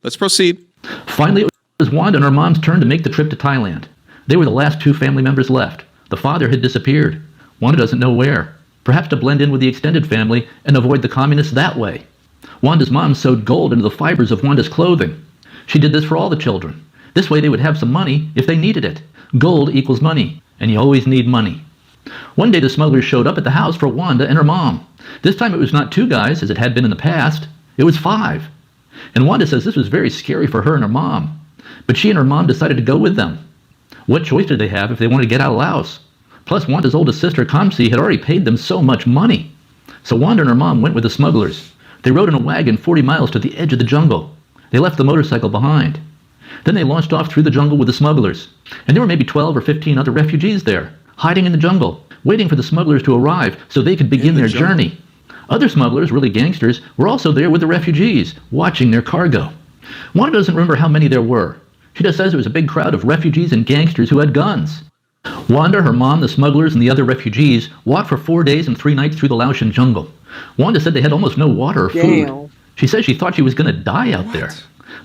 Let's proceed. Finally, it was Wanda and her mom's turn to make the trip to Thailand. They were the last two family members left. The father had disappeared. Wanda doesn't know where. Perhaps to blend in with the extended family and avoid the communists that way. Wanda's mom sewed gold into the fibers of Wanda's clothing. She did this for all the children. This way they would have some money if they needed it. Gold equals money, and you always need money. One day the smugglers showed up at the house for Wanda and her mom. This time it was not 2 guys, as it had been in the past. It was 5. And Wanda says this was very scary for her and her mom. But she and her mom decided to go with them. What choice did they have if they wanted to get out of Laos? Plus, Wanda's oldest sister, Kamsi, had already paid them so much money. So Wanda and her mom went with the smugglers. They rode in a wagon 40 miles to the edge of the jungle. They left the motorcycle behind. Then they launched off through the jungle with the smugglers. And there were maybe 12 or 15 other refugees there, hiding in the jungle, waiting for the smugglers to arrive so they could begin their journey. Other smugglers, really gangsters, were also there with the refugees, watching their cargo. Wanda doesn't remember how many there were. She just says it was a big crowd of refugees and gangsters who had guns. Wanda, her mom, the smugglers, and the other refugees walked for 4 days and 3 nights through the Laotian jungle. Wanda said they had almost no water or food. She said she thought she was going to die out there.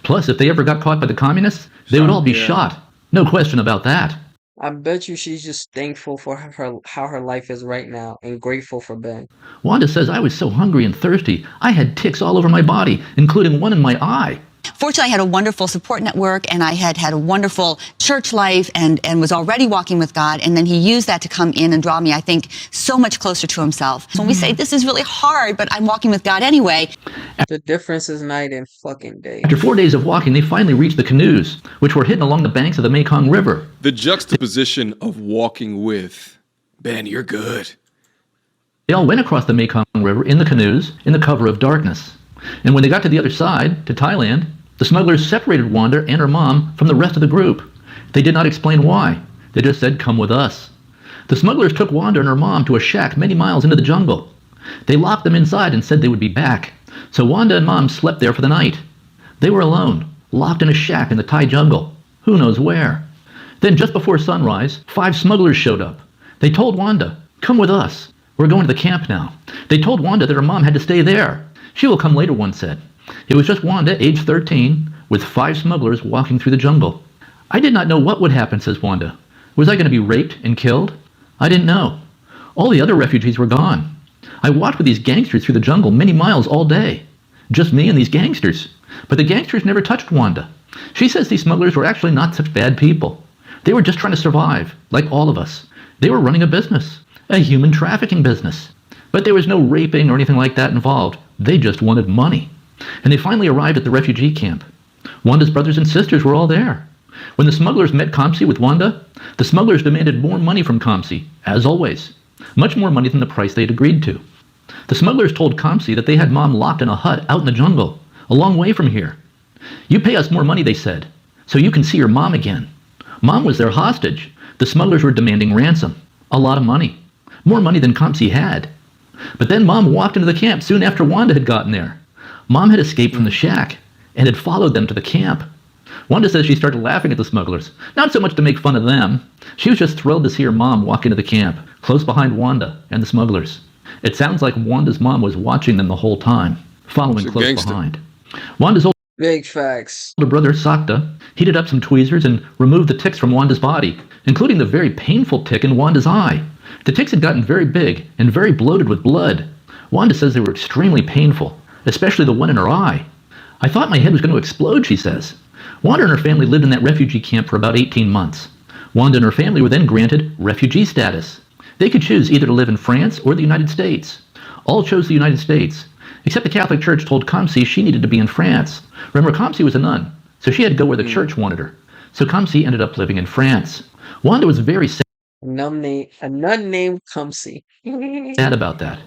Plus, if they ever got caught by the communists, they would all be shot. No question about that. I bet you she's just thankful for how her life is right now and grateful for Ben. Wanda says, I was so hungry and thirsty, I had ticks all over my body, including one in my eye. Fortunately, I had a wonderful support network, and I had a wonderful church life and was already walking with God. And then he used that to come in and draw me, I think, so much closer to himself. So when we say this is really hard, but I'm walking with God anyway. The difference is night and fucking day. After 4 days of walking, they finally reached the canoes, which were hidden along the banks of the Mekong River. The juxtaposition of walking with, Ben, you're good. They all went across the Mekong River in the canoes in the cover of darkness. And when they got to the other side, to Thailand, the smugglers separated Wanda and her mom from the rest of the group. They did not explain why. They just said, come with us. The smugglers took Wanda and her mom to a shack many miles into the jungle. They locked them inside and said they would be back. So Wanda and mom slept there for the night. They were alone, locked in a shack in the Thai jungle. Who knows where? Then just before sunrise, 5 smugglers showed up. They told Wanda, come with us. We're going to the camp now. They told Wanda that her mom had to stay there. She will come later, one said. It was just Wanda, age 13, with 5 smugglers walking through the jungle. I did not know what would happen, says Wanda. Was I going to be raped and killed? I didn't know. All the other refugees were gone. I walked with these gangsters through the jungle many miles all day. Just me and these gangsters. But the gangsters never touched Wanda. She says these smugglers were actually not such bad people. They were just trying to survive, like all of us. They were running a business, a human trafficking business. But there was no raping or anything like that involved. They just wanted money. And they finally arrived at the refugee camp. Wanda's brothers and sisters were all there. When the smugglers met Kamsi with Wanda, the smugglers demanded more money from Kamsi, as always. Much more money than the price they had agreed to. The smugglers told Kamsi that they had Mom locked in a hut out in the jungle, a long way from here. You pay us more money, they said, so you can see your mom again. Mom was their hostage. The smugglers were demanding ransom. A lot of money. More money than Kamsi had. But then Mom walked into the camp soon after Wanda had gotten there. Mom had escaped from the shack and had followed them to the camp. Wanda says she started laughing at the smugglers, not so much to make fun of them, She was just thrilled to see her mom walk into the camp, close behind Wanda and the smugglers. It sounds like Wanda's mom was watching them the whole time, following close behind. Wanda's Big facts. older brother, Sakta, heated up some tweezers and removed the ticks from Wanda's body, including the very painful tick in Wanda's eye. The ticks had gotten very big and very bloated with blood. Wanda says they were extremely painful, especially the one in her eye. I thought my head was going to explode, she says. Wanda and her family lived in that refugee camp for about 18 months. Wanda and her family were then granted refugee status. They could choose either to live in France or the United States. All chose the United States, except the Catholic Church told Kamsi she needed to be in France. Remember, Kamsi was a nun, so she had to go where the church wanted her. So Kamsi ended up living in France. Wanda was very sad A nun named Kamsi. about that.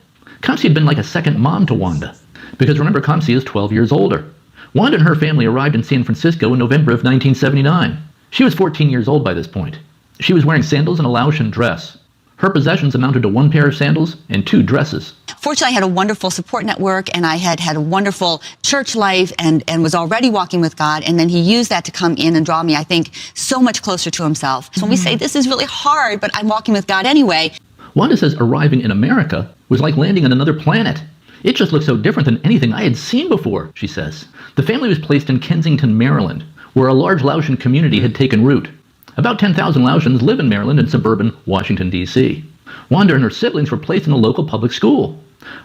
Kamsi had been like a second mom to Wanda, because remember, Kamsi is 12 years older. Wanda and her family arrived in San Francisco in November of 1979. She was 14 years old by this point. She was wearing sandals and a Laotian dress. Her possessions amounted to 1 pair of sandals and 2 dresses. Fortunately, I had a wonderful support network, and I had a wonderful church life and was already walking with God. And then he used that to come in and draw me, I think, so much closer to himself. So when we say this is really hard, but I'm walking with God anyway. Wanda says arriving in America was like landing on another planet. It just looked so different than anything I had seen before, she says. The family was placed in Kensington, Maryland, where a large Laotian community had taken root. About 10,000 Laotians live in Maryland and suburban Washington, D.C. Wanda and her siblings were placed in a local public school.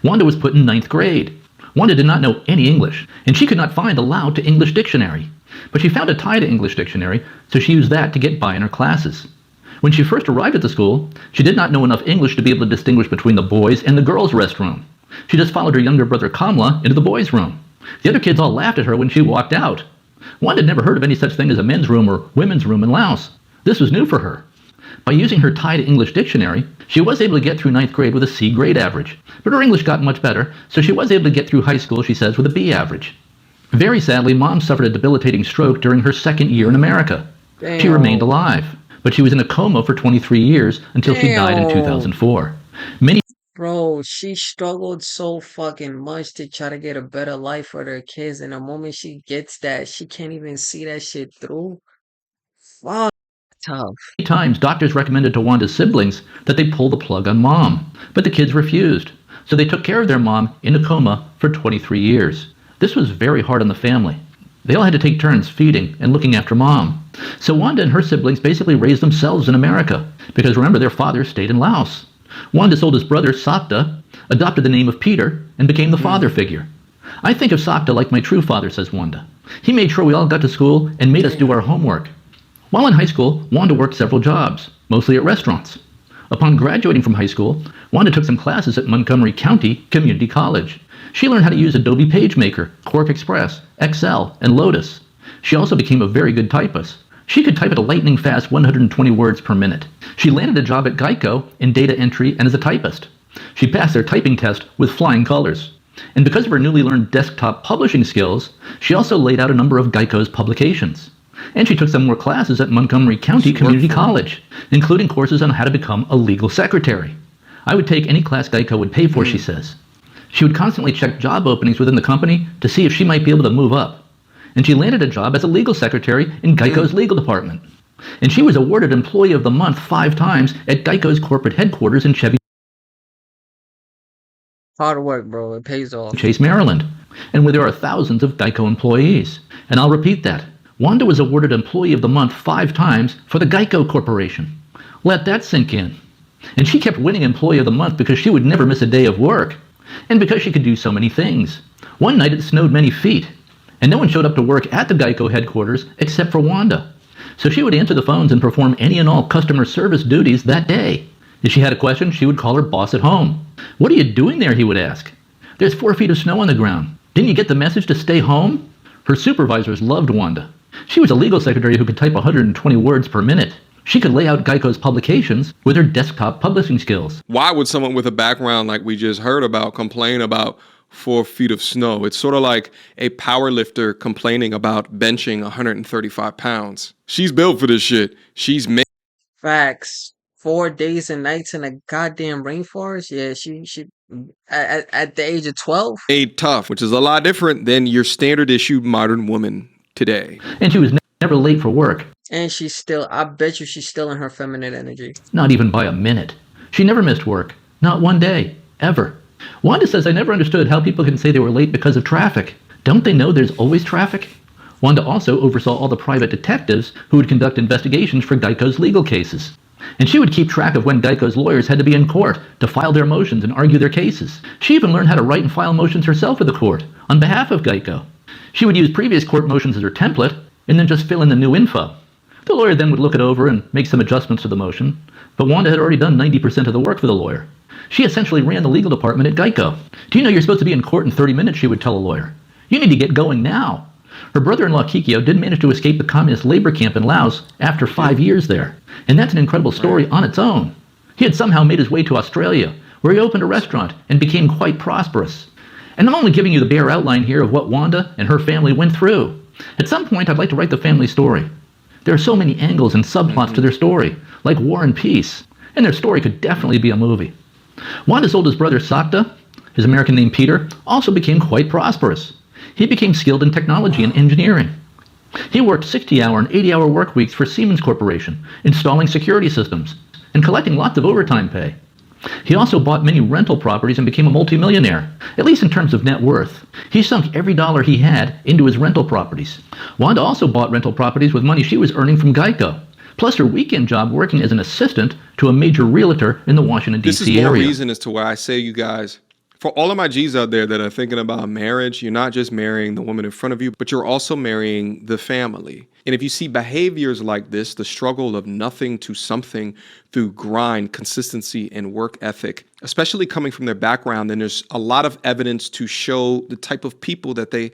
Wanda was put in 9th grade. Wanda did not know any English, and she could not find a Lao to English dictionary. But she found a Thai to English dictionary, so she used that to get by in her classes. When she first arrived at the school, she did not know enough English to be able to distinguish between the boys' and the girls' restroom. She just followed her younger brother Kamla into the boys' room. The other kids all laughed at her when she walked out. Wanda had never heard of any such thing as a men's room or women's room in Laos. This was new for her. By using her Thai to English dictionary, she was able to get through 9th grade with a C grade average. But her English got much better, so she was able to get through high school, she says, with a B average. Very sadly, Mom suffered a debilitating stroke during her 2nd year in America. Damn. She remained alive, but she was in a coma for 23 years until she died in 2004. Many Bro, she struggled so fucking much to try to get a better life for their kids, and the moment she gets that, she can't even see that shit through. Fuck, tough. times doctors recommended to Wanda's siblings that they pull the plug on Mom, but the kids refused. So they took care of their mom in a coma for 23 years. This was very hard on the family. They all had to take turns feeding and looking after Mom. So Wanda and her siblings basically raised themselves in America, because remember, their father stayed in Laos. Wanda's oldest brother, Sakta, adopted the name of Peter and became the father figure. I think of Sakta like my true father, says Wanda. He made sure we all got to school and made us do our homework. While in high school, Wanda worked several jobs, mostly at restaurants. Upon graduating from high school, Wanda took some classes at Montgomery County Community College. She learned how to use Adobe PageMaker, Quark Express, Excel, and Lotus. She also became a very good typist. She could type at a lightning-fast 120 words per minute. She landed a job at Geico in data entry and as a typist. She passed their typing test with flying colors. And because of her newly learned desktop publishing skills, she also laid out a number of Geico's publications. And she took some more classes at Montgomery County Community College, including courses on how to become a legal secretary. I would take any class Geico would pay for, she says. She would constantly check job openings within the company to see if she might be able to move up. And she landed a job as a legal secretary in Geico's legal department. And she was awarded Employee of the Month 5 times at Geico's corporate headquarters in Chevy Hard work, bro. It pays off. Chase, Maryland, and where there are thousands of Geico employees. And I'll repeat that. Wanda was awarded Employee of the Month 5 times for the Geico Corporation. Let that sink in. And she kept winning Employee of the Month because she would never miss a day of work. And because she could do so many things. One night it snowed many feet. And no one showed up to work at the Geico headquarters except for Wanda. So she would answer the phones and perform any and all customer service duties that day. If she had a question, she would call her boss at home. "What are you doing there?" he would ask. "There's 4 feet of snow on the ground. Didn't you get the message to stay home?" Her supervisors loved Wanda. She was a legal secretary who could type 120 words per minute. She could lay out Geico's publications with her desktop publishing skills. Why would someone with a background like we just heard about complain about 4 feet of snow? It's sort of like a power lifter complaining about benching 135 pounds. She's built for this shit. She's made. Facts. 4 days and nights in a goddamn rainforest. Yeah, she at the age of 12. Made tough, which is a lot different than your standard issue modern woman today. And she was never late for work. And I bet you she's still in her feminine energy. Not even by a minute. She never missed work. Not one day. Ever. Wanda says, I never understood how people can say they were late because of traffic. Don't they know there's always traffic? Wanda also oversaw all the private detectives who would conduct investigations for Geico's legal cases. And she would keep track of when Geico's lawyers had to be in court to file their motions and argue their cases. She even learned how to write and file motions herself for the court on behalf of Geico. She would use previous court motions as her template and then just fill in the new info. The lawyer then would look it over and make some adjustments to the motion, but Wanda had already done 90% of the work for the lawyer. She essentially ran the legal department at Geico. Do you know you're supposed to be in court in 30 minutes, she would tell a lawyer. You need to get going now. Her brother-in-law Kikyo did manage to escape the communist labor camp in Laos after 5 years there. And that's an incredible story on its own. He had somehow made his way to Australia, where he opened a restaurant and became quite prosperous. And I'm only giving you the bare outline here of what Wanda and her family went through. At some point, I'd like to write the family story. There are so many angles and subplots to their story, like war and peace, and their story could definitely be a movie. Wanda's oldest brother, Sakta, his American name Peter, also became quite prosperous. He became skilled in technology and engineering. He worked 60-hour and 80-hour work weeks for Siemens Corporation, installing security systems and collecting lots of overtime pay. He also bought many rental properties and became a multimillionaire, at least in terms of net worth. He sunk every dollar he had into his rental properties. Wanda also bought rental properties with money she was earning from Geico, plus her weekend job working as an assistant to a major realtor in the Washington, D.C. area. This is more reason as to why I say, you guys, for all of my G's out there that are thinking about marriage, you're not just marrying the woman in front of you, but you're also marrying the family. And if you see behaviors like this, the struggle of nothing to something through grind, consistency, and work ethic, especially coming from their background, then there's a lot of evidence to show the type of people that they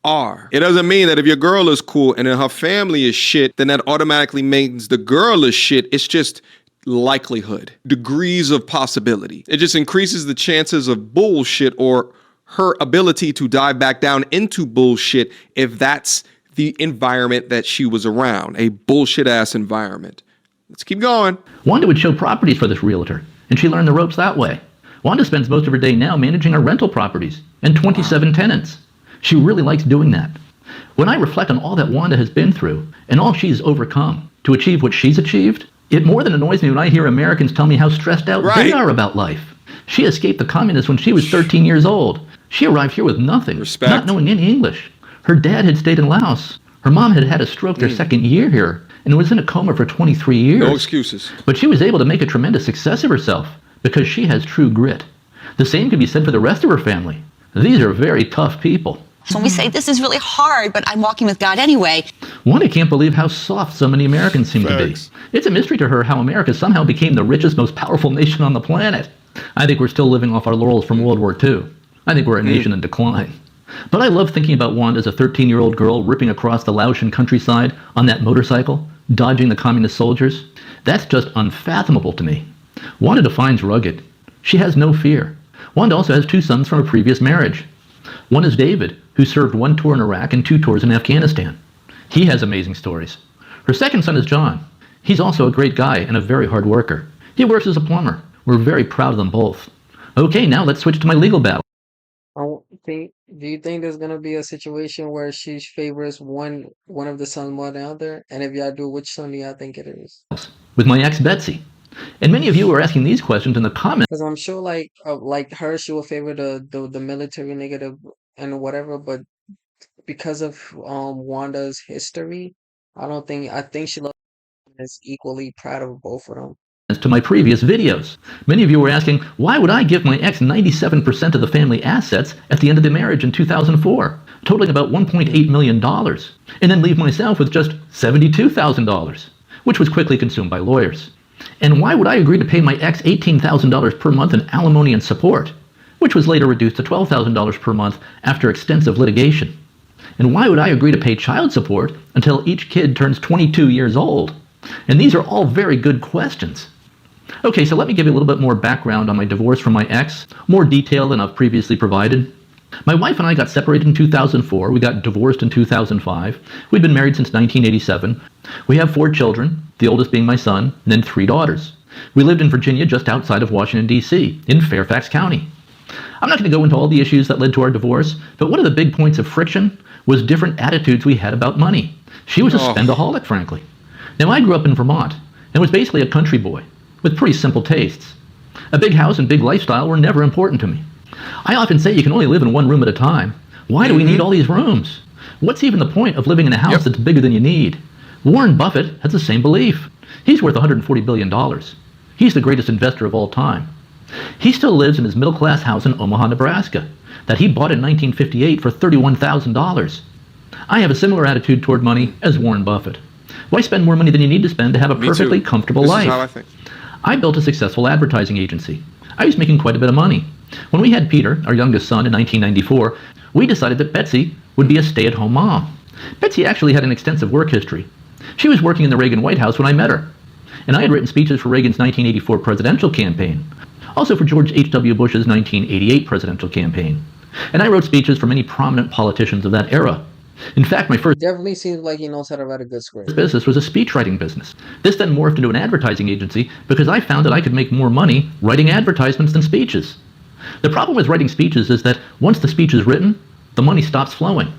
are. It doesn't mean that if your girl is cool and then her family is shit, then that automatically means the girl is shit. It's just likelihood, degrees of possibility. It just increases the chances of bullshit or her ability to dive back down into bullshit if that's the environment that she was around, a bullshit ass environment. Let's keep going. Wanda would show properties for this realtor, and she learned the ropes that way. Wanda spends most of her day now managing her rental properties and 27 tenants. She really likes doing that. When I reflect on all that Wanda has been through and all she's overcome to achieve what she's achieved, it more than annoys me when I hear Americans tell me how stressed out they are about life. She escaped the communists when she was 13 years old. She arrived here with nothing, not knowing any English. Her dad had stayed in Laos. Her mom had had a stroke their second year here and was in a coma for 23 years. No excuses. But she was able to make a tremendous success of herself because she has true grit. The same can be said for the rest of her family. These are very tough people. So when we say this is really hard, but I'm walking with God anyway. Wanda can't believe how soft so many Americans seem to be. It's a mystery to her how America somehow became the richest, most powerful nation on the planet. I think we're still living off our laurels from World War II. I think we're a nation in decline. But I love thinking about Wanda as a 13-year-old girl ripping across the Laotian countryside on that motorcycle, dodging the communist soldiers. That's just unfathomable to me. Wanda defines rugged. She has no fear. Wanda also has 2 sons from a previous marriage. One is David, who served 1 tour in Iraq and 2 tours in Afghanistan. He has amazing stories. Her second son is John. He's also a great guy and a very hard worker. He works as a plumber. We're very proud of them both. Okay, now let's switch to my legal battle. Do you think there's gonna be a situation where she favors one of the sons more than the other? And if y'all do, which son do y'all think it is? With my ex Betsy. And many of you are asking these questions in the comments. Because I'm sure like her, she will favor the military negative and whatever, but because of Wanda's history, I think she is equally proud of both of them. To my previous videos. Many of you were asking, why would I give my ex 97% of the family assets at the end of the marriage in 2004, totaling about $1.8 million, and then leave myself with just $72,000, which was quickly consumed by lawyers? And why would I agree to pay my ex $18,000 per month in alimony and support, which was later reduced to $12,000 per month after extensive litigation? And why would I agree to pay child support until each kid turns 22 years old? And these are all very good questions. Okay, so let me give you a little bit more background on my divorce from my ex, more detail than I've previously provided. My wife and I got separated in 2004. We got divorced in 2005. We'd been married since 1987. We have 4 children, the oldest being my son, and then 3 daughters. We lived in Virginia just outside of Washington, D.C., in Fairfax County. I'm not going to go into all the issues that led to our divorce, but one of the big points of friction was different attitudes we had about money. She was a spendaholic, frankly. Now, I grew up in Vermont and was basically a country boy with pretty simple tastes. A big house and big lifestyle were never important to me. I often say you can only live in one room at a time. Why do we need all these rooms? What's even the point of living in a house that's bigger than you need? Warren Buffett has the same belief. He's worth $140 billion. He's the greatest investor of all time. He still lives in his middle-class house in Omaha, Nebraska, that he bought in 1958 for $31,000. I have a similar attitude toward money as Warren Buffett. Why spend more money than you need to spend to have a perfectly comfortable life? This is how I think. I built a successful advertising agency. I was making quite a bit of money. When we had Peter, our youngest son, in 1994, we decided that Betsy would be a stay-at-home mom. Betsy actually had an extensive work history. She was working in the Reagan White House when I met her. And I had written speeches for Reagan's 1984 presidential campaign, also for George H.W. Bush's 1988 presidential campaign. And I wrote speeches for many prominent politicians of that era. In fact, my first Definitely seems like he knows how to write a good script. business was a speechwriting business. This then morphed into an advertising agency because I found that I could make more money writing advertisements than speeches. The problem with writing speeches is that once the speech is written, the money stops flowing.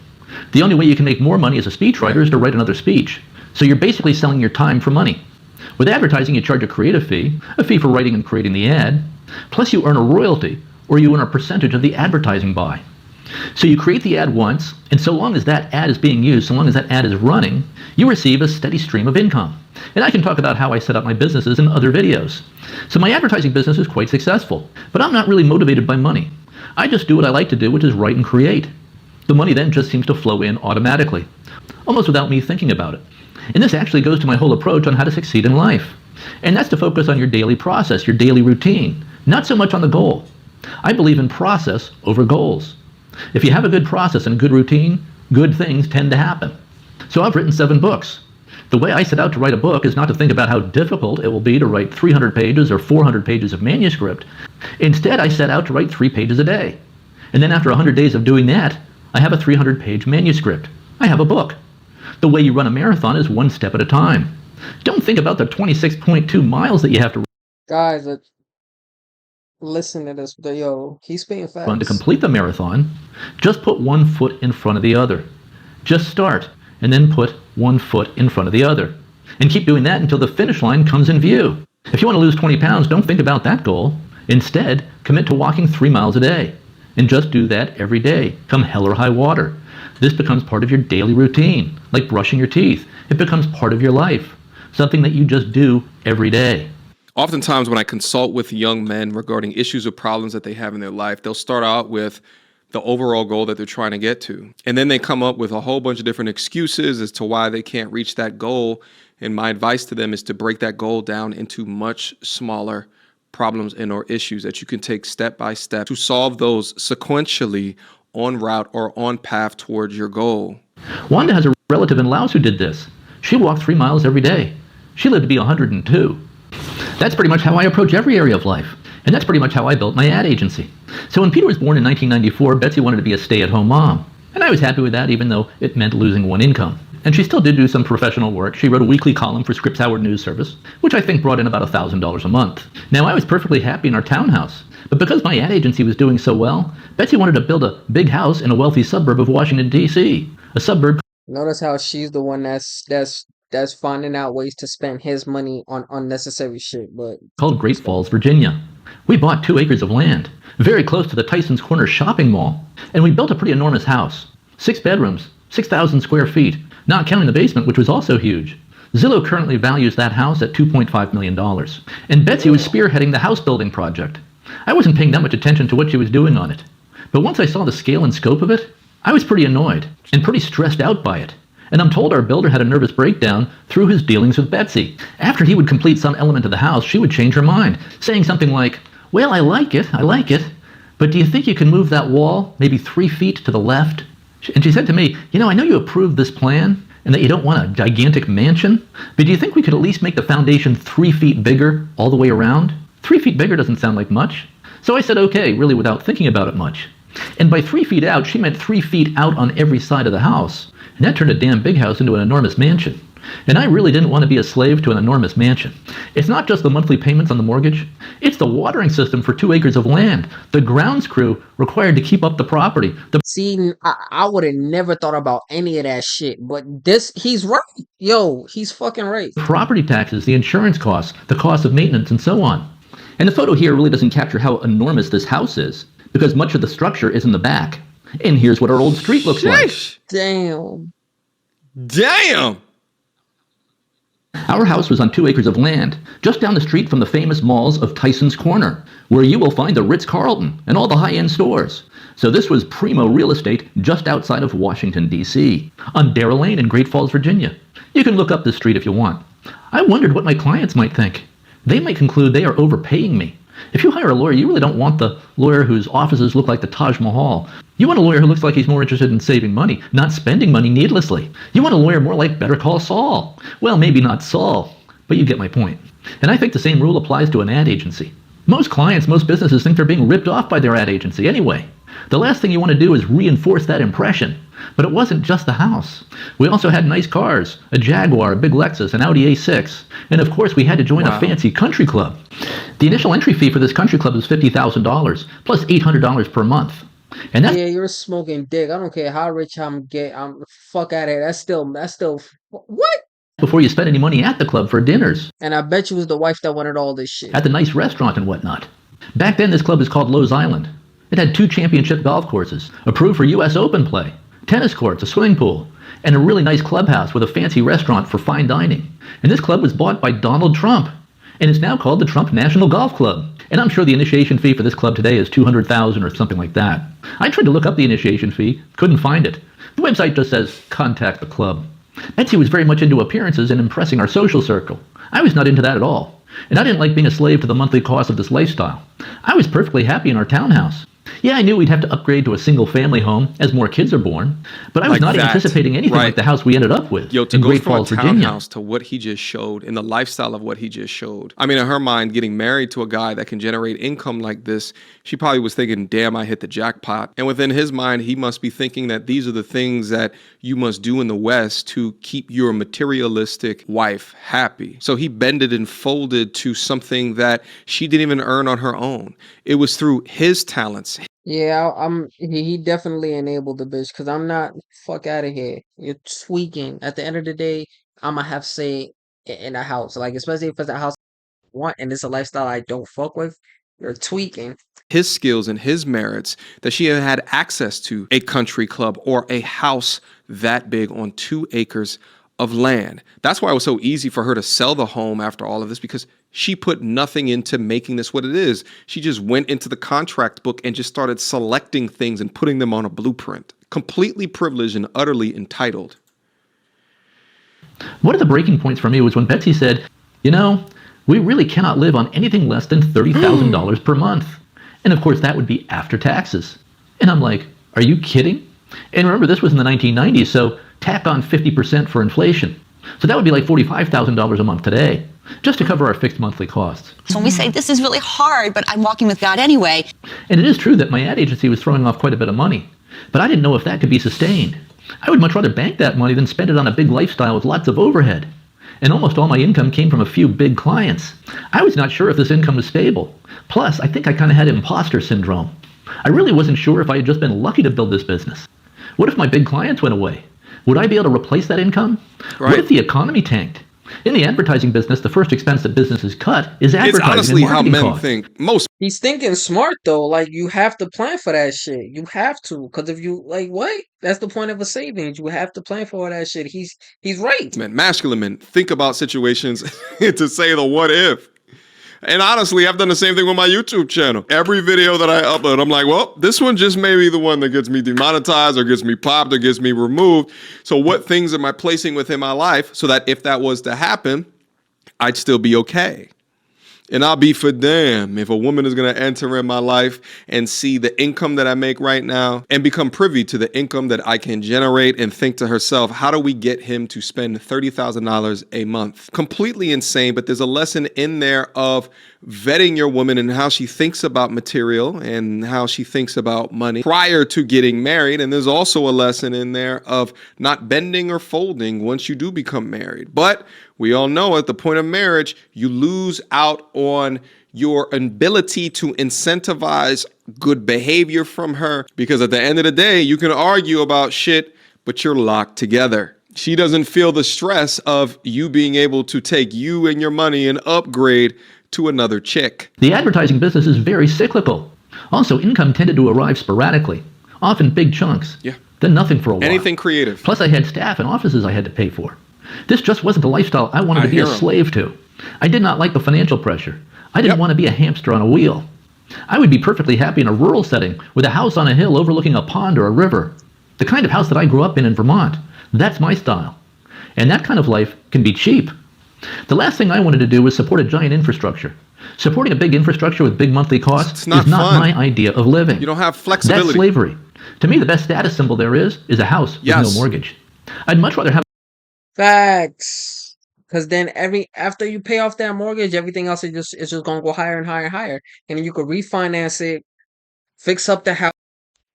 The only way you can make more money as a speechwriter is to write another speech. So you're basically selling your time for money. With advertising, you charge a creative fee, a fee for writing and creating the ad, plus you earn a royalty, or you earn a percentage of the advertising buy. So you create the ad once, and so long as that ad is being used, so long as that ad is running, you receive a steady stream of income. And I can talk about how I set up my businesses in other videos. So my advertising business is quite successful, but I'm not really motivated by money. I just do what I like to do, which is write and create. The money then just seems to flow in automatically, almost without me thinking about it. And this actually goes to my whole approach on how to succeed in life. And that's to focus on your daily process, your daily routine, not so much on the goal. I believe in process over goals. If you have a good process and a good routine, good things tend to happen. So I've written 7 books. The way I set out to write a book is not to think about how difficult it will be to write 300 pages or 400 pages of manuscript. Instead, I set out to write 3 pages a day. And then after 100 days of doing that, I have a 300-page manuscript. I have a book. The way you run a marathon is one step at a time. Don't think about the 26.2 miles that you have to Guys, listen to this. Yo, he's spitting facts. run to complete the marathon. Just put one foot in front of the other. Just start, and then put one foot in front of the other. And keep doing that until the finish line comes in view. If you want to lose 20 pounds, don't think about that goal. Instead, commit to walking 3 miles a day. And just do that every day, come hell or high water. This becomes part of your daily routine, like brushing your teeth. It becomes part of your life, something that you just do every day. Oftentimes when I consult with young men regarding issues or problems that they have in their life, they'll start out with the overall goal that they're trying to get to. And then they come up with a whole bunch of different excuses as to why they can't reach that goal. And my advice to them is to break that goal down into much smaller problems and or issues that you can take step by step to solve those sequentially on route or on path towards your goal. Wanda has a relative in Laos who did this. She walked 3 miles every day. She lived to be 102. That's pretty much how I approach every area of life. And that's pretty much how I built my ad agency. So when Peter was born in 1994, Betsy wanted to be a stay-at-home mom. And I was happy with that, even though it meant losing one income. And she still did do some professional work. She wrote a weekly column for Scripps Howard News Service, which I think brought in about $1,000 a month. Now, I was perfectly happy in our townhouse. But because my ad agency was doing so well, Betsy wanted to build a big house in a wealthy suburb of Washington, D.C. A suburb Notice how she's the one that's finding out ways to spend his money on unnecessary shit, but called Great Falls, Virginia. We bought 2 acres of land, very close to the Tyson's Corner shopping mall, and we built a pretty enormous house. 6 bedrooms, 6,000 square feet, not counting the basement, which was also huge. Zillow currently values that house at $2.5 million, and Betsy was spearheading the house building project. I wasn't paying that much attention to what she was doing on it, but once I saw the scale and scope of it, I was pretty annoyed and pretty stressed out by it. And I'm told our builder had a nervous breakdown through his dealings with Betsy. After he would complete some element of the house, she would change her mind, saying something like, "Well, I like it, but do you think you can move that wall maybe 3 feet to the left?" And she said to me, "You know, I know you approved this plan and that you don't want a gigantic mansion, but do you think we could at least make the foundation 3 feet bigger all the way around? 3 feet bigger doesn't sound like much." So I said, okay, really without thinking about it much. And by 3 feet out, she meant 3 feet out on every side of the house. And that turned a damn big house into an enormous mansion. And I really didn't want to be a slave to an enormous mansion. It's not just the monthly payments on the mortgage. It's the watering system for 2 acres of land, the grounds crew required to keep up the property. See, I would have never thought about any of that shit, but he's right. Yo, he's fucking right. Property taxes, the insurance costs, the cost of maintenance, and so on. And the photo here really doesn't capture how enormous this house is, because much of the structure is in the back. And here's what our old street looks like. Damn. Our house was on 2 acres of land, just down the street from the famous malls of Tyson's Corner, where you will find the Ritz-Carlton and all the high-end stores. So this was primo real estate just outside of Washington, D.C., on Darrell Lane in Great Falls, Virginia. You can look up this street if you want. I wondered what my clients might think. They might conclude they are overpaying me. If you hire a lawyer, you really don't want the lawyer whose offices look like the Taj Mahal. You want a lawyer who looks like he's more interested in saving money, not spending money needlessly. You want a lawyer more like Better Call Saul. Well, maybe not Saul, but you get my point. And I think the same rule applies to an ad agency. Most clients, most businesses think they're being ripped off by their ad agency anyway. The last thing you want to do is reinforce that impression. But it wasn't just the house. We also had nice cars, a Jaguar, a big Lexus, an Audi A6, and of course we had to join a fancy country club. The initial entry fee for this country club was $50,000, plus $800 per month. And that's you're smoking dick. I don't care how rich I'm fuck out of here. That's still what? Before you spend any money at the club for dinners. And I bet you was the wife that wanted all this shit. At the nice restaurant and whatnot. Back then this club was called Lowe's Island. It had 2 championship golf courses, approved for U.S. Open play, tennis courts, a swimming pool, and a really nice clubhouse with a fancy restaurant for fine dining. And this club was bought by Donald Trump, and it's now called the Trump National Golf Club. And I'm sure the initiation fee for this club today is $200,000 or something like that. I tried to look up the initiation fee, couldn't find it. The website just says, contact the club. Betsy was very much into appearances and impressing our social circle. I was not into that at all. And I didn't like being a slave to the monthly cost of this lifestyle. I was perfectly happy in our townhouse. Yeah, I knew we'd have to upgrade to a single-family home as more kids are born, but I was not anticipating anything like the house we ended up with in Great Falls, Virginia. Townhouse to what he just showed and the lifestyle of what he just showed. I mean, in her mind, getting married to a guy that can generate income like this, she probably was thinking, damn, I hit the jackpot. And within his mind, he must be thinking that these are the things that you must do in the West to keep your materialistic wife happy. So he bended and folded to something that she didn't even earn on her own. It was through his talents. Yeah, he definitely enabled the bitch, because I'm not, fuck out of here. You're tweaking. At the end of the day, I'm gonna have say in a house, like, especially if it's a house I want and it's a lifestyle I don't fuck with. You're tweaking. His skills and his merits that she had access to a country club or a house that big on 2 acres of land. That's why it was so easy for her to sell the home after all of this, because she put nothing into making this what it is. She just went into the contract book and just started selecting things and putting them on a blueprint. Completely privileged and utterly entitled. One of the breaking points for me was when Betsy said, you know, we really cannot live on anything less than $30,000 per month. And of course, that would be after taxes. And I'm like, are you kidding? And remember, this was in the 1990s, so tack on 50% for inflation. So that would be like $45,000 a month today, just to cover our fixed monthly costs. So when we say this is really hard, but I'm walking with God anyway. And it is true that my ad agency was throwing off quite a bit of money, but I didn't know if that could be sustained. I would much rather bank that money than spend it on a big lifestyle with lots of overhead. And almost all my income came from a few big clients. I was not sure if this income was stable. Plus, I think I kind of had imposter syndrome. I really wasn't sure if I had just been lucky to build this business. What if my big clients went away? Would I be able to replace that income? Right. What if the economy tanked? In the advertising business, the first expense that businesses cut is advertising. It's honestly and marketing how men costs. think. Most. He's thinking smart though. Like, you have to plan for that shit. You have to, because if you what? That's the point of a savings. You have to plan for all that shit. He's right. Men, masculine men, think about situations to say the what if. And honestly, I've done the same thing with my YouTube channel. Every video that I upload, I'm like, well, this one just may be the one that gets me demonetized or gets me popped or gets me removed. So what things am I placing within my life so that if that was to happen, I'd still be okay? And I'll be for damn if a woman is going to enter in my life and see the income that I make right now and become privy to the income that I can generate and think to herself, how do we get him to spend $30,000 a month? Completely insane, but there's a lesson in there of vetting your woman and how she thinks about material and how she thinks about money prior to getting married. And there's also a lesson in there of not bending or folding once you do become married. But we all know at the point of marriage, you lose out on your ability to incentivize good behavior from her, because at the end of the day, you can argue about shit, but you're locked together. She doesn't feel the stress of you being able to take you and your money and upgrade to another chick. The advertising business is very cyclical. Also, income tended to arrive sporadically, often big chunks. Yeah. Then nothing for a while. Anything creative. Plus, I had staff and offices I had to pay for. This just wasn't the lifestyle I wanted to be a slave to. I did not like the financial pressure. I didn't want to be a hamster on a wheel. I would be perfectly happy in a rural setting with a house on a hill overlooking a pond or a river. The kind of house that I grew up in Vermont. That's my style. And that kind of life can be cheap. The last thing I wanted to do was support a giant infrastructure. Supporting a big infrastructure with big monthly costs is not my idea of living. You don't have flexibility. That's slavery. To me, the best status symbol there is a house with no mortgage. I'd much rather have Facts. Because then after you pay off that mortgage, everything else is just gonna go higher and higher and higher. And then you could refinance it, fix up the house,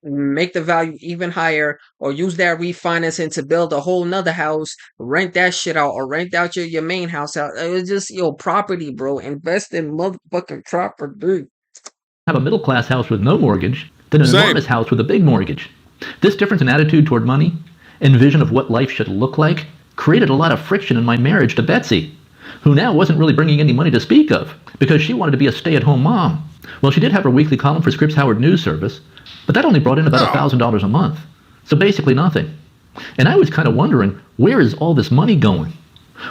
make the value even higher, or use that refinancing to build a whole nother house, rent that shit out, or rent out your main house out. It's just property, bro. Invest in motherfucking property. Have a middle class house with no mortgage than an enormous house with a big mortgage. This difference in attitude toward money and vision of what life should look like created a lot of friction in my marriage to Betsy, who now wasn't really bringing any money to speak of because she wanted to be a stay-at-home mom. Well, she did have her weekly column for Scripps Howard News Service, but that only brought in about $1,000 a month. So basically nothing. And I was kind of wondering, where is all this money going?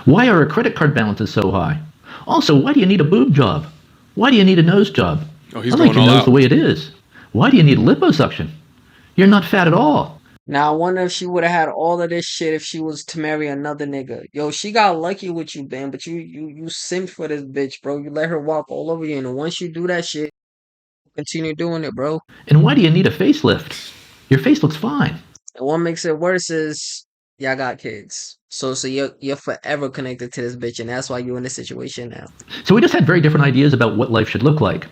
Why are our credit card balances so high? Also, why do you need a boob job? Why do you need a nose job? Oh, he's I like going your all nose out. the way it is. Why do you need liposuction? You're not fat at all. Now I wonder if she would have had all of this shit if she was to marry another nigga. Yo, she got lucky with you, Ben, but you simped for this bitch, bro. You let her walk all over you, and once you do that shit, continue doing it, bro. And why do you need a facelift? Your face looks fine. And what makes it worse is y'all got kids. So you're forever connected to this bitch, and that's why you're in this situation now. So we just had very different ideas about what life should look like.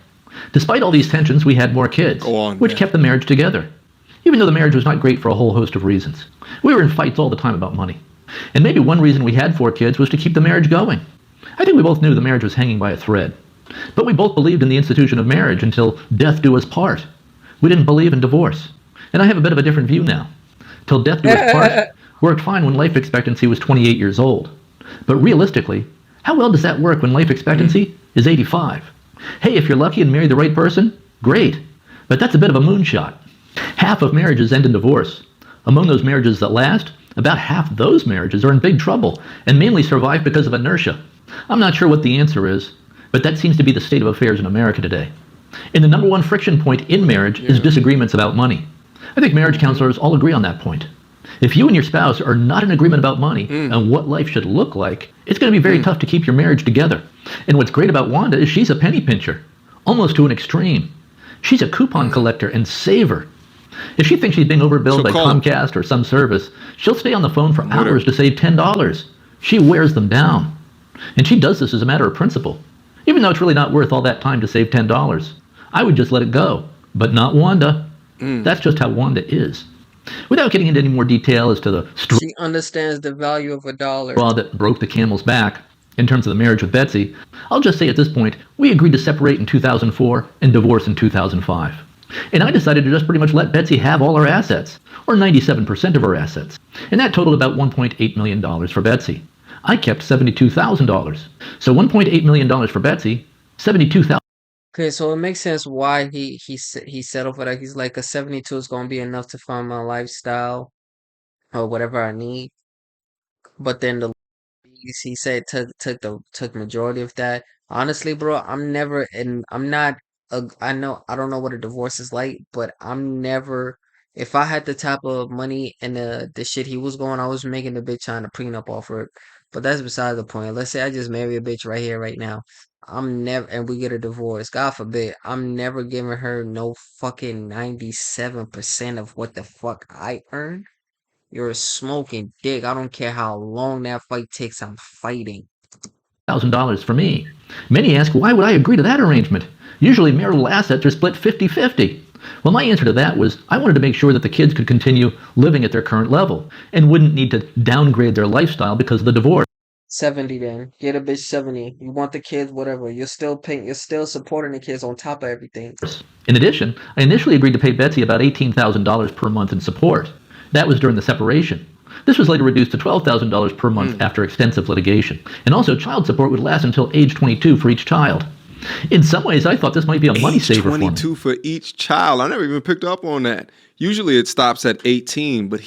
Despite all these tensions, we had more kids, which kept the marriage together, even though the marriage was not great for a whole host of reasons. We were in fights all the time about money. And maybe one reason we had 4 kids was to keep the marriage going. I think we both knew the marriage was hanging by a thread. But we both believed in the institution of marriage until death do us part. We didn't believe in divorce. And I have a bit of a different view now. Till death do us part worked fine when life expectancy was 28 years old. But realistically, how well does that work when life expectancy is 85? Hey, if you're lucky and marry the right person, great. But that's a bit of a moonshot. Half of marriages end in divorce. Among those marriages that last, about half those marriages are in big trouble and mainly survive because of inertia. I'm not sure what the answer is, but that seems to be the state of affairs in America today. And the number one friction point in marriage is disagreements about money. I think marriage counselors all agree on that point. If you and your spouse are not in agreement about money and what life should look like, it's going to be very tough to keep your marriage together. And what's great about Wanda is she's a penny pincher, almost to an extreme. She's a coupon collector and saver. If she thinks she's being overbilled by Comcast or some service, she'll stay on the phone for hours to save $10. She wears them down. And she does this as a matter of principle. Even though it's really not worth all that time to save $10. I would just let it go. But not Wanda. That's just how Wanda is. Without getting into any more detail as to the She understands the value of a dollar. straw that broke the camel's back in terms of the marriage with Betsy, I'll just say at this point, we agreed to separate in 2004 and divorce in 2005. And I decided to just pretty much let Betsy have all her assets, or 97% of her assets. And that totaled about $1.8 million for Betsy. I kept $72,000. So $1.8 million for Betsy, $72,000. Okay, so it makes sense why he settled for that. He's like, a 72 is gonna be enough to fund my lifestyle or whatever I need. But then the he said took majority of that. Honestly, bro, I'm never and I'm not. I don't know what a divorce is like, but I'm never. If I had the type of money and the shit he was going, I was making the bitch trying to prenup off her. But that's beside the point. Let's say I just marry a bitch right here, right now. and we get a divorce, God forbid, I'm never giving her no fucking 97% of what the fuck I earn. You're smoking dick. I don't care how long that fight takes, I'm fighting. $1,000 for me. Many ask, why would I agree to that arrangement? Usually marital assets are split 50-50. Well, my answer to that was I wanted to make sure that the kids could continue living at their current level and wouldn't need to downgrade their lifestyle because of the divorce. 70 then. Get a bitch 70. You want the kids, whatever. You're still paying, you're still supporting the kids on top of everything. In addition, I initially agreed to pay Betsy about $18,000 per month in support. That was during the separation. This was later reduced to $12,000 per month after extensive litigation. And also, child support would last until age 22 for each child. In some ways, I thought this might be a money saver for me. 22 for each child. I never even picked up on that. Usually it stops at 18, but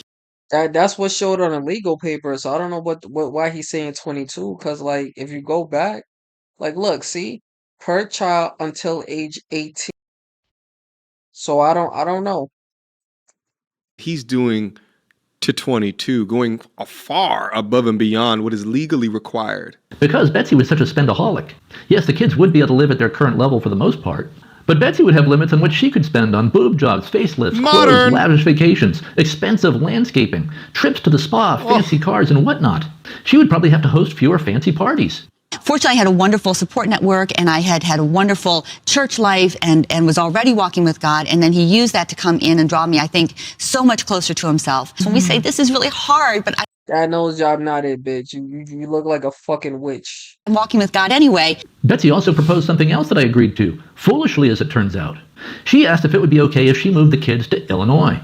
That's what showed on the legal paper. So I don't know why he's saying 22. Cause like if you go back, like look, see, per child until age 18. So I don't know. he's doing to 22, going far above and beyond what is legally required. Because Betsy was such a spendaholic. Yes, the kids would be able to live at their current level for the most part, but Betsy would have limits on what she could spend on boob jobs, facelifts, clothes, lavish vacations, expensive landscaping, trips to the spa, fancy cars, and whatnot. She would probably have to host fewer fancy parties. Fortunately, I had a wonderful support network, and I had a wonderful church life and was already walking with God. And then he used that to come in and draw me, I think, so much closer to himself. So when we say this is really hard, but That nose job not it, bitch. You look like a fucking witch. I'm walking with God anyway. Betsy also proposed something else that I agreed to, foolishly as it turns out. She asked if it would be okay if she moved the kids to Illinois.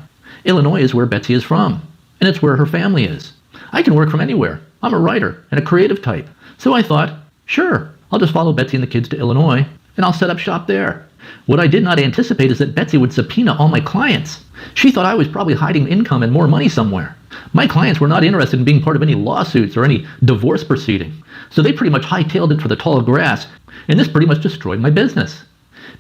Illinois is where Betsy is from, and it's where her family is. I can work from anywhere. I'm a writer and a creative type. So I thought, sure, I'll just follow Betsy and the kids to Illinois, and I'll set up shop there. What I did not anticipate is that Betsy would subpoena all my clients. She thought I was probably hiding income and more money somewhere. My clients were not interested in being part of any lawsuits or any divorce proceeding, so they pretty much hightailed it for the tall grass, and this pretty much destroyed my business.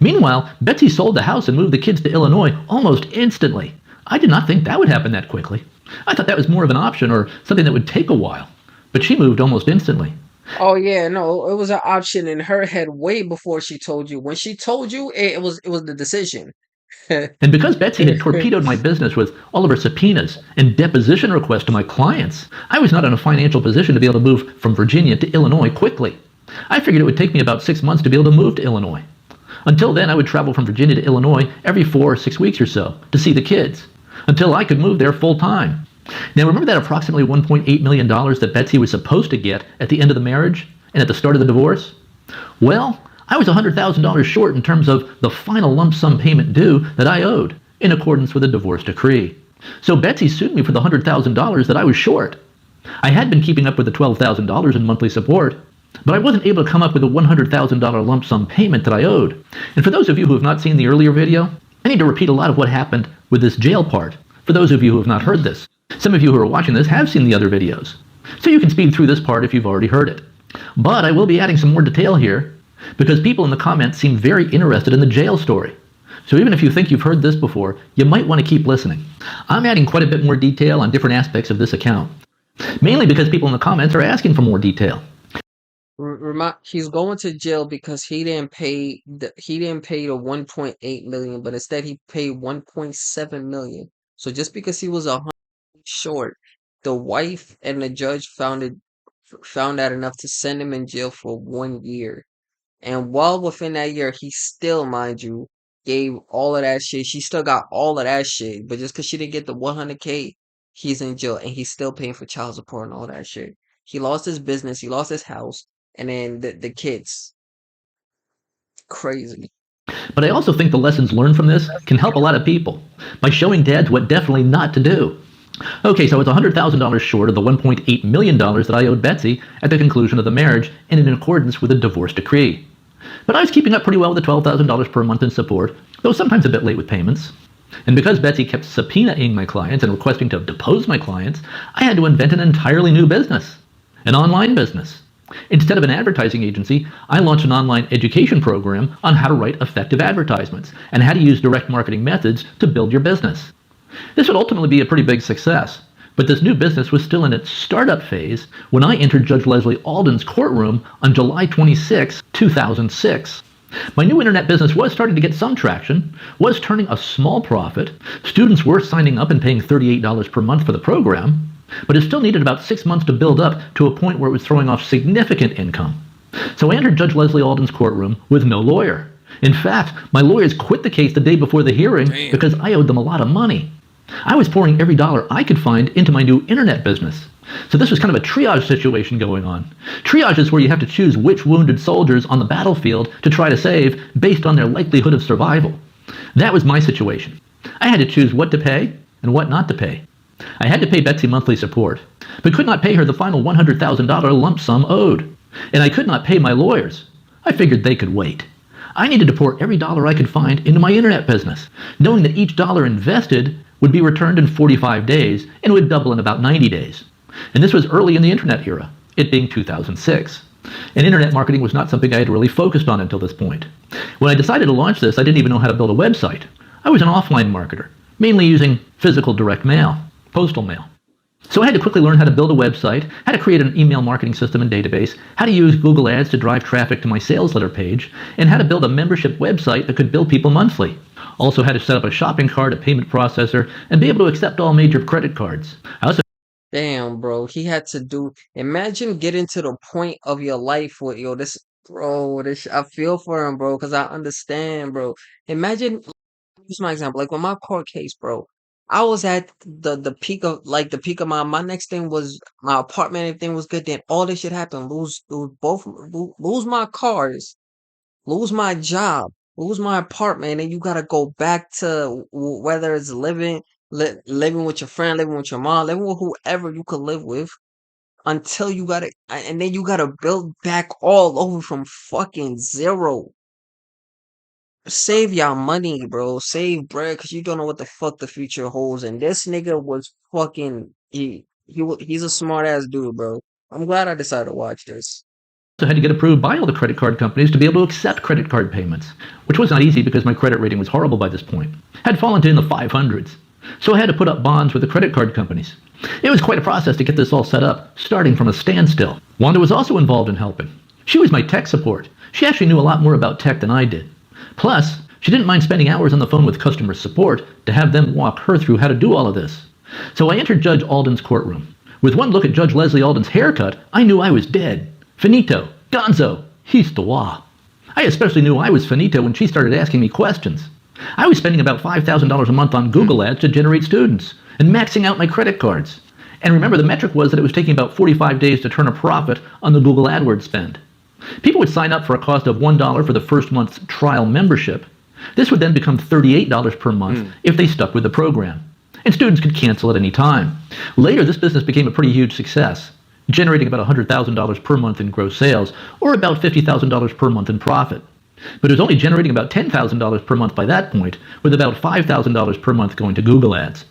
Meanwhile, Betsy sold the house and moved the kids to Illinois almost instantly. I did not think that would happen that quickly. I thought that was more of an option or something that would take a while, but she moved almost instantly. Oh yeah, no, it was an option in her head way before she told you. When she told you, it was the decision. And because Betsy had torpedoed my business with all of her subpoenas and deposition requests to my clients, I was not in a financial position to be able to move from Virginia to Illinois quickly. I figured it would take me about 6 months to be able to move to Illinois. Until then, I would travel from Virginia to Illinois every 4 or 6 weeks or so to see the kids, until I could move there full time. Now remember that approximately $1.8 million that Betsy was supposed to get at the end of the marriage and at the start of the divorce? Well, I was $100,000 short in terms of the final lump sum payment due that I owed in accordance with the divorce decree. So Betsy sued me for the $100,000 that I was short. I had been keeping up with the $12,000 in monthly support, but I wasn't able to come up with a $100,000 lump sum payment that I owed. And for those of you who have not seen the earlier video, I need to repeat a lot of what happened with this jail part, for those of you who have not heard this. Some of you who are watching this have seen the other videos, so you can speed through this part if you've already heard it. But I will be adding some more detail here, because people in the comments seem very interested in the jail story. So even if you think you've heard this before, you might want to keep listening. I'm adding quite a bit more detail on different aspects of this account, mainly because people in the comments are asking for more detail. He's going to jail because he didn't pay the 1.8 million, but instead he paid 1.7 million. So just because he was short, the wife and the judge found that enough to send him in jail for 1 year. And while within that year, he still, mind you, gave all of that shit. She still got all of that shit. But just because she didn't get the 100K, he's in jail. And he's still paying for child support and all that shit. He lost his business. He lost his house. And then the kids. Crazy. But I also think the lessons learned from this can help a lot of people by showing dads what definitely not to do. Okay, so it's $100,000 short of the $1.8 million that I owed Betsy at the conclusion of the marriage and in accordance with the divorce decree. But I was keeping up pretty well with the $12,000 per month in support, though sometimes a bit late with payments. And because Betsy kept subpoenaing my clients and requesting to depose my clients, I had to invent an entirely new business, an online business. Instead of an advertising agency, I launched an online education program on how to write effective advertisements and how to use direct marketing methods to build your business. This would ultimately be a pretty big success, But this new business was still in its startup phase when I entered Judge Leslie Alden's courtroom on July 26, 2006. My new internet business was starting to get some traction, was turning a small profit. Students were signing up and paying $38 per month for the program, but it still needed about 6 months to build up to a point where it was throwing off significant income. So I entered Judge Leslie Alden's courtroom with no lawyer. In fact, my lawyers quit the case the day before the hearing because I owed them a lot of money. I was pouring every dollar I could find into my new internet business. So this was kind of a triage situation going on. Triage is where you have to choose which wounded soldiers on the battlefield to try to save based on their likelihood of survival. That was my situation. I had to choose what to pay and what not to pay. I had to pay Betsy monthly support, but could not pay her the final $100,000 lump sum owed. And I could not pay my lawyers. I figured they could wait. I needed to pour every dollar I could find into my internet business, knowing that each dollar invested would be returned in 45 days and would double in about 90 days. And this was early in the internet era, it being 2006. And internet marketing was not something I had really focused on until this point. When I decided to launch this, I didn't even know how to build a website. I was an offline marketer, mainly using physical direct mail, postal mail. So I had to quickly learn how to build a website, how to create an email marketing system and database, how to use Google Ads to drive traffic to my sales letter page, and how to build a membership website that could bill people monthly. Also had to set up a shopping cart, a payment processor, and be able to accept all major credit cards. I also Damn, bro. He had to do. Imagine getting to the point of your life with this, bro. I feel for him, bro, because I understand, bro. Imagine, use my example, like with my court case, bro. I was at the peak of my next thing was my apartment. Everything was good. Then all this shit happened. Lose my cars, lose my job, lose my apartment, and you gotta go back to whether it's living with your friend, living with your mom, living with whoever you could live with until you gotta, and then you gotta build back all over from fucking zero. Save y'all money, bro. Save bread, cause you don't know what the fuck the future holds. And this nigga was fucking he's a smart ass dude, bro. I'm glad I decided to watch this. had to get approved by all the credit card companies to be able to accept credit card payments, which was not easy because my credit rating was horrible by this point. Had fallen to in the 500s. So I had to put up bonds with the credit card companies. It was quite a process to get this all set up, starting from a standstill. Wanda was also involved in helping. She was my tech support. She actually knew a lot more about tech than I did. Plus, she didn't mind spending hours on the phone with customer support to have them walk her through how to do all of this. So I entered Judge Alden's courtroom. With one look at Judge Leslie Alden's haircut, I knew I was dead. Finito. Gonzo. Histoire. I especially knew I was finito when she started asking me questions. I was spending about $5,000 a month on Google Ads to generate students and maxing out my credit cards. And remember, the metric was that it was taking about 45 days to turn a profit on the Google AdWords spend. People would sign up for a cost of $1 for the first month's trial membership. This would then become $38 per month if they stuck with the program. And students could cancel at any time. Later, this business became a pretty huge success, generating about $100,000 per month in gross sales, or about $50,000 per month in profit. But it was only generating about $10,000 per month by that point, with about $5,000 per month going to Google Ads.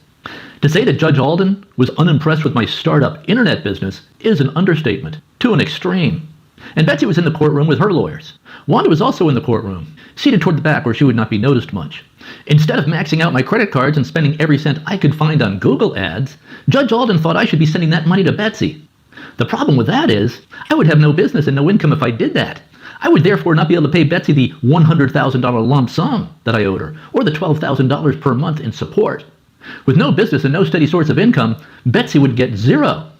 To say that Judge Alden was unimpressed with my startup internet business is an understatement, to an extreme. And Betsy was in the courtroom with her lawyers. Wanda was also in the courtroom, seated toward the back where she would not be noticed much. Instead of maxing out my credit cards and spending every cent I could find on Google Ads, Judge Alden thought I should be sending that money to Betsy. The problem with that is, I would have no business and no income if I did that. I would therefore not be able to pay Betsy the $100,000 lump sum that I owed her, or the $12,000 per month in support. With no business and no steady source of income, Betsy would get zero.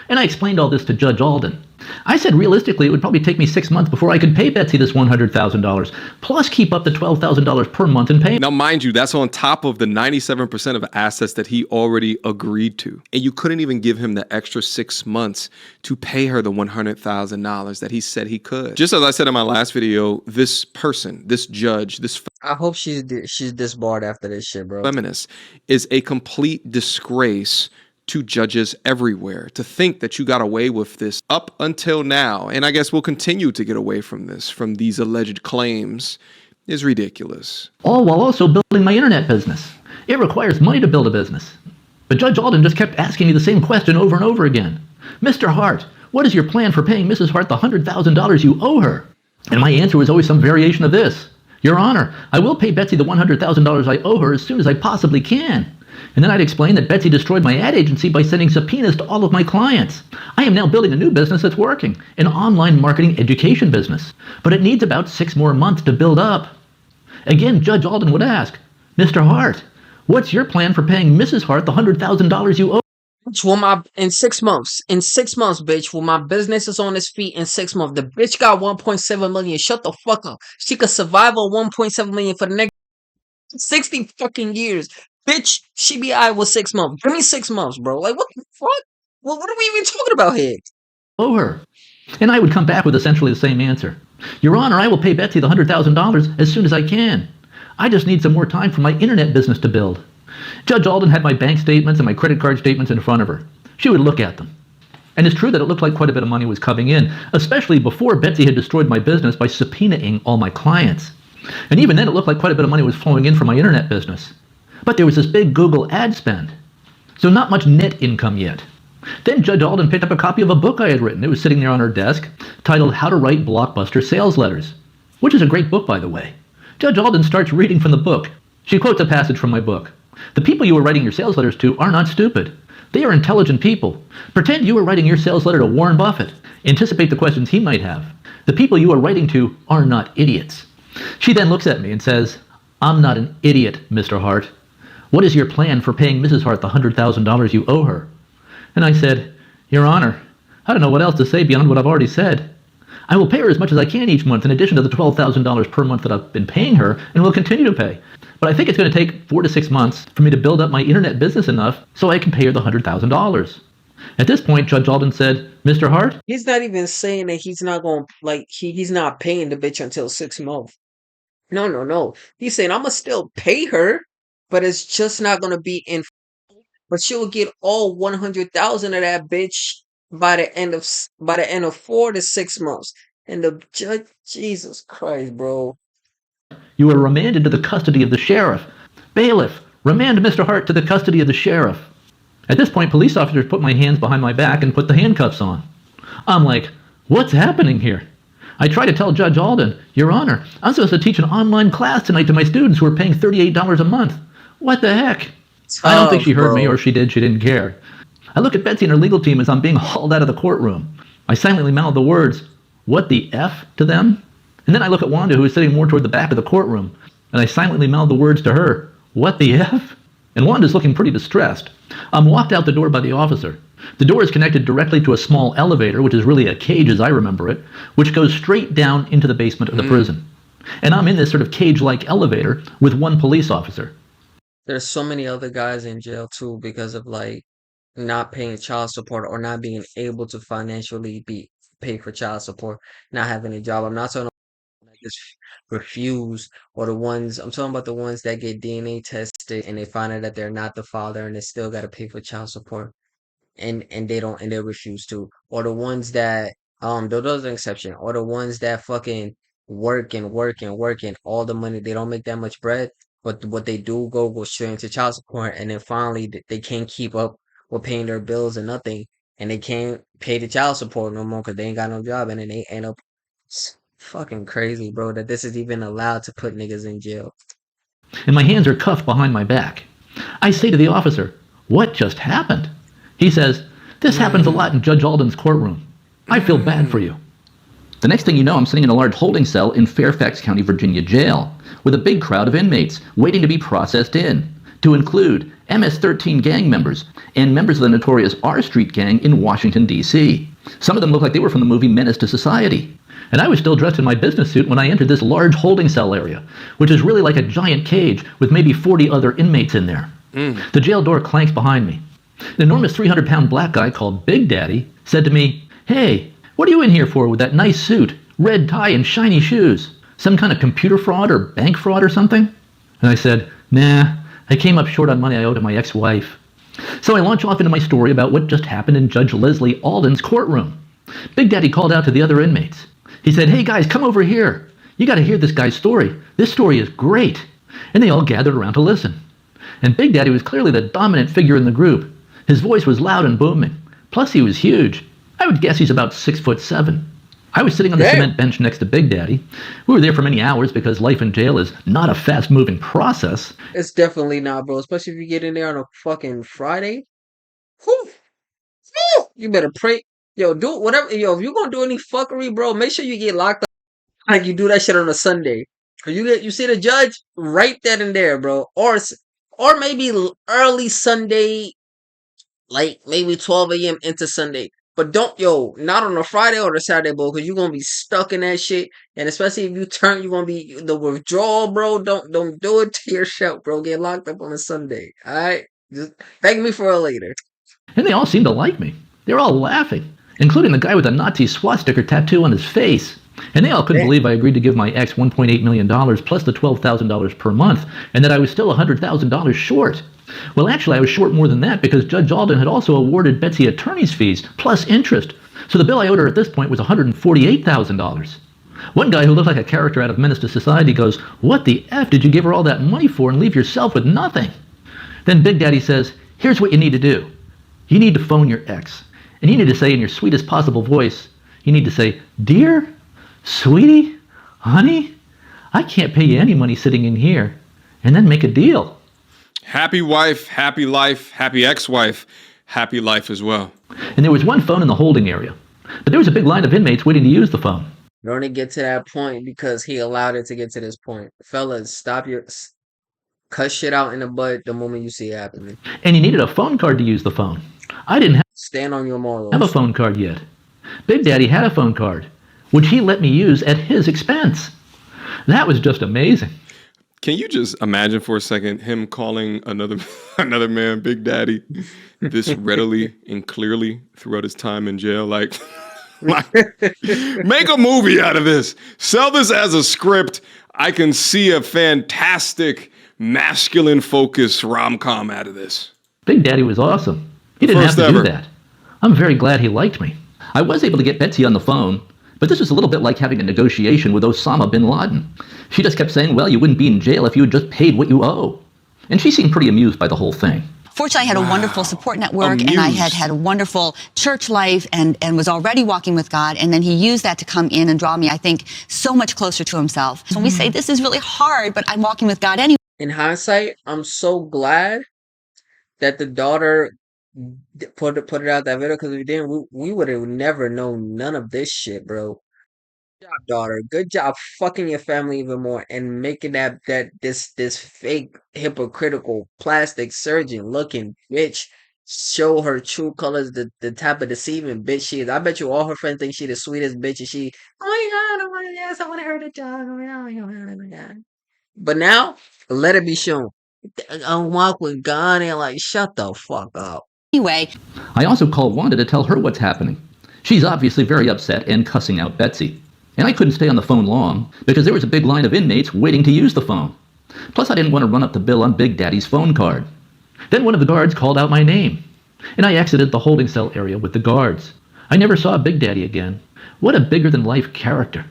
And I explained all this to Judge Alden. I said realistically it would probably take me 6 months before I could pay Betsy this $100,000, plus keep up the $12,000 per month in payment. Now, mind you, that's on top of the 97% of assets that he already agreed to. And you couldn't even give him the extra 6 months to pay her the $100,000 that he said he could. Just as I said in my last video, this person, this judge, this I hope she's disbarred after this shit, bro. feminist is a complete disgrace to judges everywhere. To think that you got away with this up until now, and I guess we'll continue to get away from this, from these alleged claims, is ridiculous. All while also building my internet business. It requires money to build a business. But Judge Alden just kept asking me the same question over and over again. Mr. Hart, what is your plan for paying Mrs. Hart the $100,000 you owe her? And my answer was always some variation of this. Your Honor, I will pay Betsy the $100,000 I owe her as soon as I possibly can. And then I'd explain that Betsy destroyed my ad agency by sending subpoenas to all of my clients. I am now building a new business that's working, an online marketing education business. But it needs about 6 more months to build up. Again, Judge Alden would ask, Mr. Hart, what's your plan for paying Mrs. Hart the $100,000 you owe? In 6 months, bitch, when my business is on its feet in 6 months, the bitch got 1.7 million. Shut the fuck up. She could survive on 1.7 million for the next 60 fucking years. Bitch, she be alright with 6 months. Give me 6 months, bro. Like, what the fuck? Well, what are we even talking about here? Owe her. And I would come back with essentially the same answer. Your Honor, I will pay Betsy the $100,000 as soon as I can. I just need some more time for my internet business to build. Judge Alden had my bank statements and my credit card statements in front of her. She would look at them. And it's true that it looked like quite a bit of money was coming in, especially before Betsy had destroyed my business by subpoenaing all my clients. And even then, it looked like quite a bit of money was flowing in from my internet business. But there was this big Google ad spend. So not much net income yet. Then Judge Alden picked up a copy of a book I had written. It was sitting there on her desk, titled How to Write Blockbuster Sales Letters, which is a great book, by the way. Judge Alden starts reading from the book. She quotes a passage from my book. The people you are writing your sales letters to are not stupid. They are intelligent people. Pretend you are writing your sales letter to Warren Buffett. Anticipate the questions he might have. The people you are writing to are not idiots. She then looks at me and says, I'm not an idiot, Mr. Hart. What is your plan for paying Mrs. Hart the $100,000 you owe her? And I said, Your Honor, I don't know what else to say beyond what I've already said. I will pay her as much as I can each month in addition to the $12,000 per month that I've been paying her and will continue to pay. But I think it's going to take 4 to 6 months for me to build up my internet business enough so I can pay her the $100,000. At this point, Judge Alden said, Mr. Hart? He's not even saying that he's not going to, like, he's not paying the bitch until 6 months. No. He's saying, I'm going to still pay her, but it's just not going to be in. But she'll get all 100,000 of that bitch by the end of 4 to 6 months. And the judge, Jesus Christ, bro. You are remanded to the custody of the sheriff. Bailiff, remand Mr. Hart to the custody of the sheriff. At this point, police officers put my hands behind my back and put the handcuffs on. I'm like, what's happening here? I try to tell Judge Alden, Your Honor, I'm supposed to teach an online class tonight to my students who are paying $38 a month. What the heck? I don't think she heard me, or she didn't care. I look at Betsy and her legal team as I'm being hauled out of the courtroom. I silently mouth the words, what the F, to them? And then I look at Wanda, who is sitting more toward the back of the courtroom, and I silently mouth the words to her, what the F? And Wanda's looking pretty distressed. I'm walked out the door by the officer. The door is connected directly to a small elevator, which is really a cage as I remember it, which goes straight down into the basement of the prison. And I'm in this sort of cage-like elevator with one police officer. There's so many other guys in jail too because of like not paying child support or not being able to financially be pay for child support, not having a job. I'm not talking about that just refuse or the ones I'm talking about the ones that get DNA tested and they find out that they're not the father and they still gotta pay for child support and they refuse to. Or the ones that those are an exception. Or the ones that fucking work and all the money they don't make that much bread. But what they do go straight into child support, and then finally they can't keep up with paying their bills and nothing, and they can't pay the child support no more because they ain't got no job, and then they end up. It's fucking crazy, bro, that this is even allowed to put niggas in jail. And my hands are cuffed behind my back. I say to the officer, what just happened? He says, this happens a lot in Judge Alden's courtroom. I feel bad for you. The next thing you know, I'm sitting in a large holding cell in Fairfax County, Virginia jail, with a big crowd of inmates waiting to be processed in, to include MS-13 gang members and members of the notorious R Street gang in Washington, D.C. Some of them look like they were from the movie Menace to Society. And I was still dressed in my business suit when I entered this large holding cell area, which is really like a giant cage with maybe 40 other inmates in there. The jail door clanks behind me. An enormous 300-pound black guy called Big Daddy said to me, hey, what are you in here for with that nice suit, red tie, and shiny shoes? Some kind of computer fraud or bank fraud or something? And I said, nah, I came up short on money I owe to my ex-wife. So I launch off into my story about what just happened in Judge Leslie Alden's courtroom. Big Daddy called out to the other inmates. He said, hey guys, come over here. You got to hear this guy's story. This story is great. And they all gathered around to listen. And Big Daddy was clearly the dominant figure in the group. His voice was loud and booming. Plus he was huge. I would guess he's about 6'7". I was sitting on the cement bench next to Big Daddy. We were there for many hours because life in jail is not a fast-moving process. It's definitely not, bro. Especially if you get in there on a fucking Friday. Whew. Whew. You better pray. Yo, do whatever. Yo, if you're gonna do any fuckery, bro, make sure you get locked up like you do that shit on a Sunday. Cause you see the judge right then and there, bro. Or maybe early Sunday, like maybe 12 a.m. into Sunday. But not on a Friday or a Saturday, bro, because you're gonna be stuck in that shit. And especially if you turn, you're gonna be the withdrawal, bro. Don't do it to yourself, bro. Get locked up on a Sunday. Alright? Just thank me for it later. And they all seemed to like me. They were all laughing, including the guy with the Nazi swastika tattoo on his face. And they all couldn't believe I agreed to give my ex $1.8 million plus the $12,000 per month, and that I was still $100,000 short. Well, actually, I was short more than that because Judge Alden had also awarded Betsy attorney's fees plus interest. So the bill I owed her at this point was $148,000. One guy who looked like a character out of Menace to Society goes, "What the F did you give her all that money for and leave yourself with nothing?" Then Big Daddy says, "Here's what you need to do. You need to phone your ex. And you need to say in your sweetest possible voice, you need to say, 'Dear, sweetie, honey, I can't pay you any money sitting in here,' and then make a deal." Happy wife, happy life, happy ex-wife, happy life as well. And there was one phone in the holding area, but there was a big line of inmates waiting to use the phone. It only get to that point because he allowed it to get to this point. Fellas, cut shit out in the butt the moment you see it happening. And you needed a phone card to use the phone. I didn't stand on your morals. Have a phone card yet. Big Daddy had a phone card, which he let me use at his expense. That was just amazing. Can you just imagine for a second him calling another man Big Daddy this readily and clearly throughout his time in jail? Like, make a movie out of this. Sell this as a script. I can see a fantastic masculine focused rom-com out of this. Big Daddy was awesome. He didn't have to do that. I'm very glad he liked me. I was able to get Betsy on the phone, but this was a little bit like having a negotiation with Osama bin Laden. She just kept saying, well, you wouldn't be in jail if you had just paid what you owe. And she seemed pretty amused by the whole thing. Fortunately, I had a wonderful support network, and I had a wonderful church life and was already walking with God. And then he used that to come in and draw me, I think, so much closer to himself. So when we say this is really hard, but I'm walking with God anyway. In hindsight, I'm so glad that the daughter put it out that video, because if we didn't, we would have never known none of this shit, bro. Good job, daughter. Good job fucking your family even more and making this fake hypocritical plastic surgeon looking bitch show her true colors, the type of deceiving bitch she is. I bet you all her friends think she the sweetest bitch, and she, oh my god, oh my god, I want to hurt a dog. Oh my god. But now, let it be shown. I walk with God and like, shut the fuck up. Anyway, I also called Wanda to tell her what's happening. She's obviously very upset and cussing out Betsy. And I couldn't stay on the phone long because there was a big line of inmates waiting to use the phone. Plus, I didn't want to run up the bill on Big Daddy's phone card. Then one of the guards called out my name, and I exited the holding cell area with the guards. I never saw Big Daddy again. What a bigger-than-life character.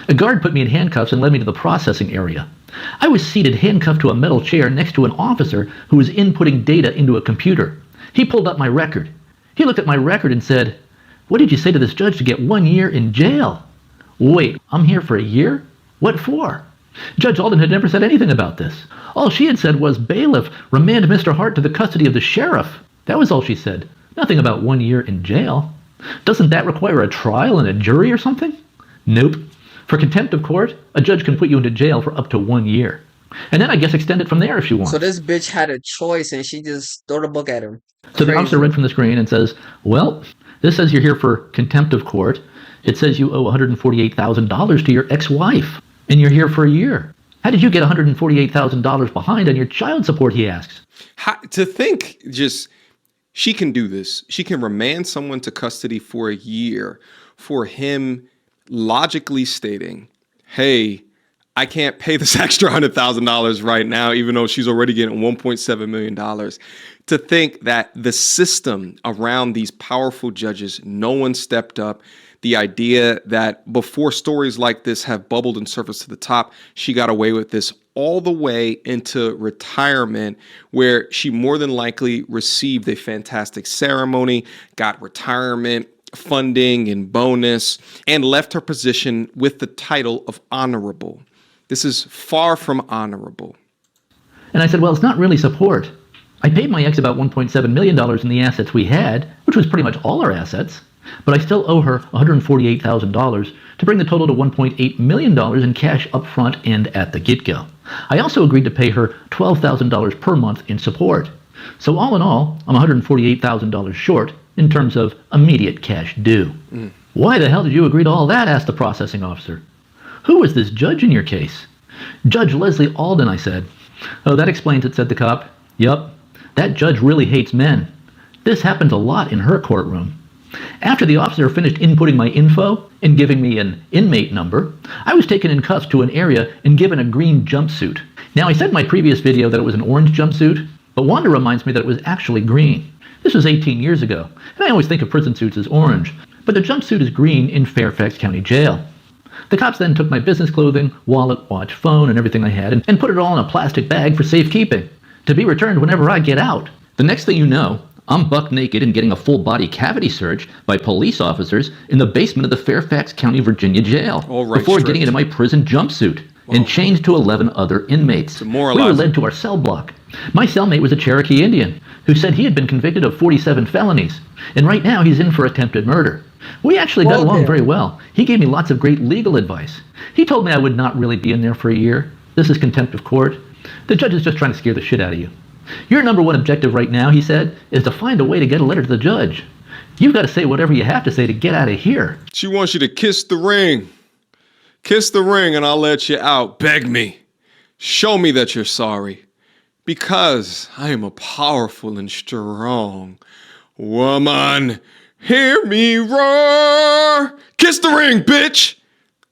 A guard put me in handcuffs and led me to the processing area. I was seated handcuffed to a metal chair next to an officer who was inputting data into a computer. He pulled up my record. He looked at my record and said, "What did you say to this judge to get 1 year in jail?" Wait, I'm here for a year? What for? Judge Alden had never said anything about this. All she had said was, "Bailiff, remand Mr. Hart to the custody of the sheriff." That was all she said. Nothing about 1 year in jail. Doesn't that require a trial and a jury or something? Nope. For contempt of court, a judge can put you into jail for up to 1 year. And then I guess extend it from there if she wants. So this bitch had a choice and she just threw the book at him. So the officer read from the screen and says, "Well, this says you're here for contempt of court. It says you owe $148,000 to your ex-wife, and you're here for a year. How did you get $148,000 behind on your child support?" he asks. To think just she can do this. She can remand someone to custody for a year for him logically stating, hey, I can't pay this extra $100,000 right now, even though she's already getting $1.7 million. To think that the system around these powerful judges, no one stepped up. The idea that before stories like this have bubbled and surfaced to the top, she got away with this all the way into retirement, where she more than likely received a fantastic ceremony, got retirement, funding and bonus, and left her position with the title of honorable. This is far from honorable. And I said, well, it's not really support. I paid my ex about $1.7 million in the assets we had, which was pretty much all our assets, but I still owe her $148,000 to bring the total to $1.8 million in cash up front and at the get-go. I also agreed to pay her $12,000 per month in support. So all in all, I'm $148,000 short in terms of immediate cash due. Why the hell did you agree to all that? Asked the processing officer. Who was this judge in your case? Judge Leslie Alden, I said. Oh, that explains it, said the cop. Yup, that judge really hates men. This happens a lot in her courtroom. After the officer finished inputting my info and giving me an inmate number, I was taken in cuffs to an area and given a green jumpsuit. Now, I said in my previous video that it was an orange jumpsuit, but Wanda reminds me that it was actually green. This was 18 years ago, and I always think of prison suits as orange, but the jumpsuit is green in Fairfax County Jail. The cops then took my business clothing, wallet, watch, phone, and everything I had and put it all in a plastic bag for safekeeping, to be returned whenever I get out. The next thing you know, I'm buck naked and getting a full body cavity search by police officers in the basement of the Fairfax County, Virginia jail before getting into my prison jumpsuit and chained to 11 other inmates. We were led to our cell block. My cellmate was a Cherokee Indian who said he had been convicted of 47 felonies, and right now he's in for attempted murder. We actually got along very well. He gave me lots of great legal advice. He told me I would not really be in there for a year. This is contempt of court. The judge is just trying to scare the shit out of you. Your number one objective right now, he said, is to find a way to get a letter to the judge. You've got to say whatever you have to say to get out of here. She wants you to kiss the ring. Kiss the ring and I'll let you out. Beg me. Show me that you're sorry. Because I am a powerful and strong woman. Hear me roar. Kiss the ring, bitch.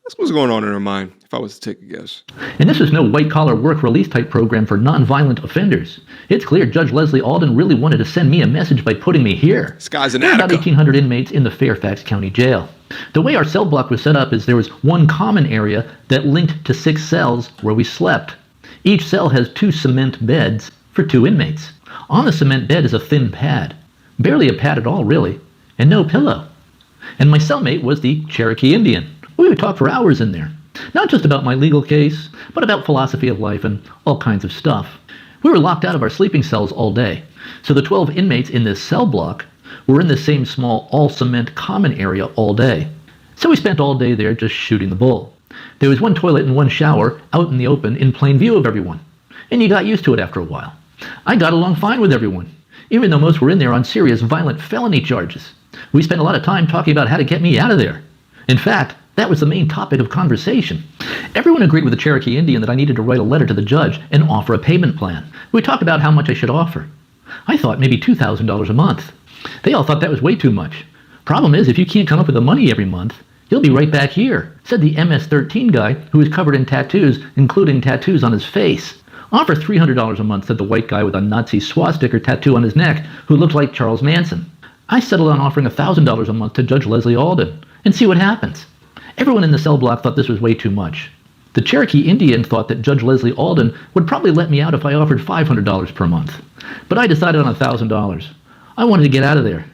That's what's going on in her mind, if I was to take a guess. And this is no white-collar work release type program for non-violent offenders. It's clear Judge Leslie Alden really wanted to send me a message by putting me here. This guy's an There are about Attica. 1,800 inmates in the Fairfax County Jail. The way our cell block was set up is there was one common area that linked to 6 cells where we slept. Each cell has 2 cement beds for 2 inmates. On the cement bed is a thin pad. Barely a pad at all, really. And no pillow. And my cellmate was the Cherokee Indian. We would talk for hours in there. Not just about my legal case, but about philosophy of life and all kinds of stuff. We were locked out of our sleeping cells all day. So the 12 inmates in this cell block were in the same small all-cement common area all day. So we spent all day there just shooting the bull. There was one toilet and one shower out in the open in plain view of everyone. And you got used to it after a while. I got along fine with everyone, even though most were in there on serious violent felony charges. We spent a lot of time talking about how to get me out of there. In fact, that was the main topic of conversation. Everyone agreed with the Cherokee Indian that I needed to write a letter to the judge and offer a payment plan. We talked about how much I should offer. I thought maybe $2,000 a month. They all thought that was way too much. Problem is, if you can't come up with the money every month, you'll be right back here, said the MS-13 guy who was covered in tattoos, including tattoos on his face. Offer $300 a month, said the white guy with a Nazi swastika tattoo on his neck who looked like Charles Manson. I settled on offering $1,000 a month to Judge Leslie Alden and see what happens. Everyone in the cell block thought this was way too much. The Cherokee Indian thought that Judge Leslie Alden would probably let me out if I offered $500 per month. But I decided on $1,000. I wanted to get out of there.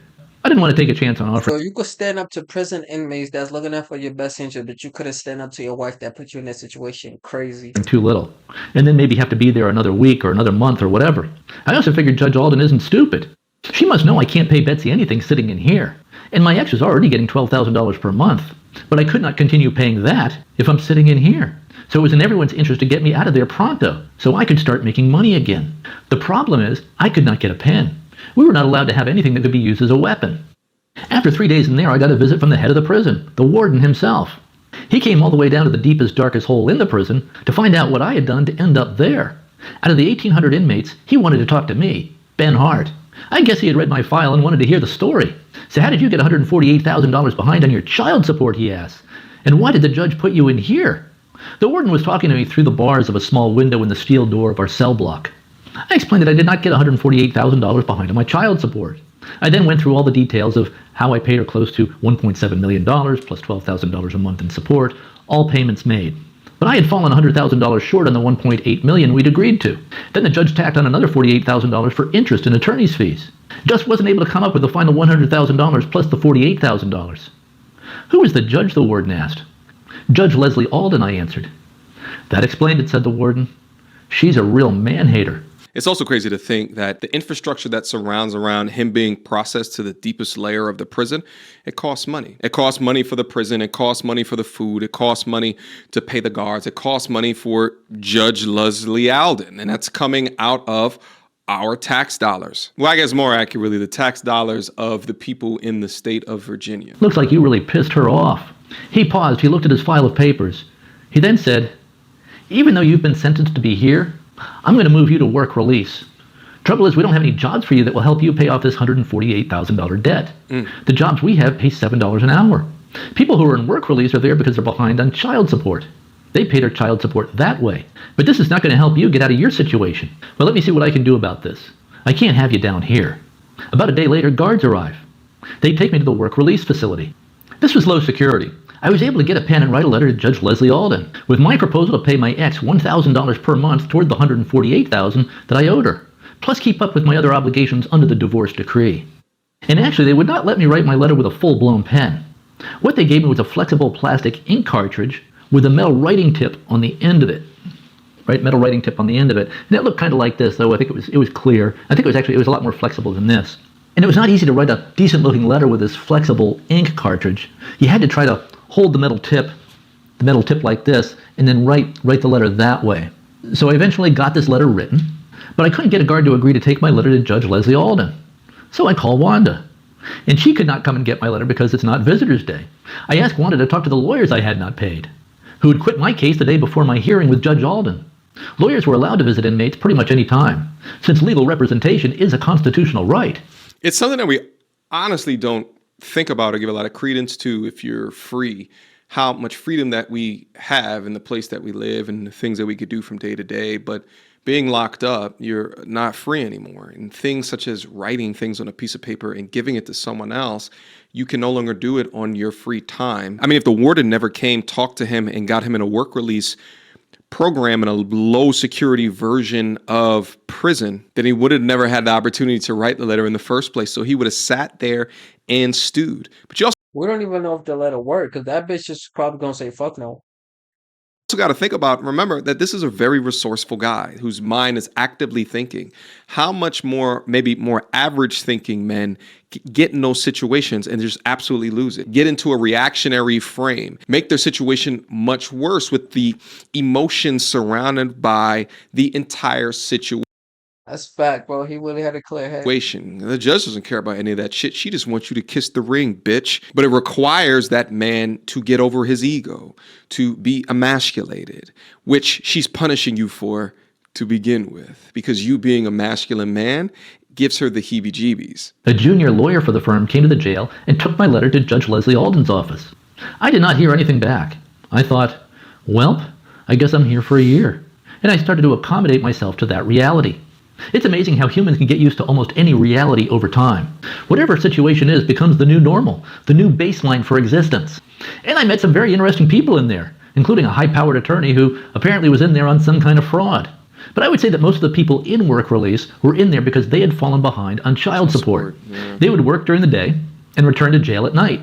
I didn't want to take a chance on offering. So you could stand up to prison inmates that's looking out for your best interest, but you couldn't stand up to your wife that put you in that situation. Crazy. Too little. And then maybe have to be there another week or another month or whatever. I also figured Judge Alden isn't stupid. She must know I can't pay Betsy anything sitting in here. And my ex was already getting $12,000 per month. But I could not continue paying that if I'm sitting in here. So it was in everyone's interest to get me out of there pronto, so I could start making money again. The problem is, I could not get a pen. We were not allowed to have anything that could be used as a weapon. After 3 days in there, I got a visit from the head of the prison, the warden himself. He came all the way down to the deepest, darkest hole in the prison to find out what I had done to end up there. Out of the 1,800 inmates, he wanted to talk to me, Ben Hart. I guess he had read my file and wanted to hear the story. So how did you get $148,000 behind on your child support, he asked. And why did the judge put you in here? The warden was talking to me through the bars of a small window in the steel door of our cell block. I explained that I did not get $148,000 behind on my child support. I then went through all the details of how I paid her close to $1.7 million plus $12,000 a month in support, all payments made. But I had fallen $100,000 short on the $1.8 million we'd agreed to. Then the judge tacked on another $48,000 for interest and attorney's fees. Just wasn't able to come up with the final $100,000 plus the $48,000. Who is the judge, the warden asked. Judge Leslie Alden, I answered. That explained it, said the warden. She's a real man-hater. It's also crazy to think that the infrastructure that surrounds around him being processed to the deepest layer of the prison, it costs money. It costs money for the prison. It costs money for the food. It costs money to pay the guards. It costs money for Judge Leslie Alden. And that's coming out of our tax dollars. Well, I guess more accurately, the tax dollars of the people in the state of Virginia. Looks like you really pissed her off. He paused. He looked at his file of papers. He then said, even though you've been sentenced to be here, I'm going to move you to work release. Trouble is, we don't have any jobs for you that will help you pay off this $148,000 debt. The jobs we have pay $7 an hour. People who are in work release are there because they're behind on child support. They pay their child support that way. But this is not going to help you get out of your situation. Well, let me see what I can do about this. I can't have you down here. About a day later, guards arrive. They take me to the work release facility. This was low security. I was able to get a pen and write a letter to Judge Leslie Alden with my proposal to pay my ex $1,000 per month toward the $148,000 that I owed her, plus keep up with my other obligations under the divorce decree. And actually, they would not let me write my letter with a full-blown pen. What they gave me was a flexible plastic ink cartridge with a metal writing tip on the end of it. Right, metal writing tip on the end of it. And it looked kind of like this, though I think it was clear. I think it was a lot more flexible than this. And it was not easy to write a decent-looking letter with this flexible ink cartridge. You had to try to hold the metal tip like this, and then write the letter that way. So I eventually got this letter written, but I couldn't get a guard to agree to take my letter to Judge Leslie Alden. So I called Wanda, and she could not come and get my letter because it's not Visitor's Day. I asked Wanda to talk to the lawyers I had not paid, who had quit my case the day before my hearing with Judge Alden. Lawyers were allowed to visit inmates pretty much any time, since legal representation is a constitutional right. It's something that we honestly don't think about or give a lot of credence to if you're free, how much freedom that we have in the place that we live and the things that we could do from day to day. But being locked up, you're not free anymore. And things such as writing things on a piece of paper and giving it to someone else, you can no longer do it on your free time. I mean, if the warden never came, talked to him, and got him in a work release program in a low security version of prison, then he would have never had the opportunity to write the letter in the first place. So he would have sat there and stewed. But you also don't even know if the letter worked, because that bitch is probably gonna say fuck no. got to think about, remember that this is a very resourceful guy whose mind is actively thinking. How much more, maybe more average thinking men get in those situations and just absolutely lose it, get into a reactionary frame, make their situation much worse with the emotions surrounded by the entire situation. That's fact, bro. He really had a clear head. The judge doesn't care about any of that shit. She just wants you to kiss the ring, bitch. But it requires that man to get over his ego, to be emasculated, which she's punishing you for to begin with, because you being a masculine man gives her the heebie-jeebies. A junior lawyer for the firm came to the jail and took my letter to Judge Leslie Alden's office. I did not hear anything back. I thought, welp, I guess I'm here for a year. And I started to accommodate myself to that reality. It's amazing how humans can get used to almost any reality over time. Whatever a situation is becomes the new normal, the new baseline for existence. And I met some very interesting people in there, including a high-powered attorney who apparently was in there on some kind of fraud. But I would say that most of the people in work release were in there because they had fallen behind on child support. Yeah. They would work during the day and return to jail at night.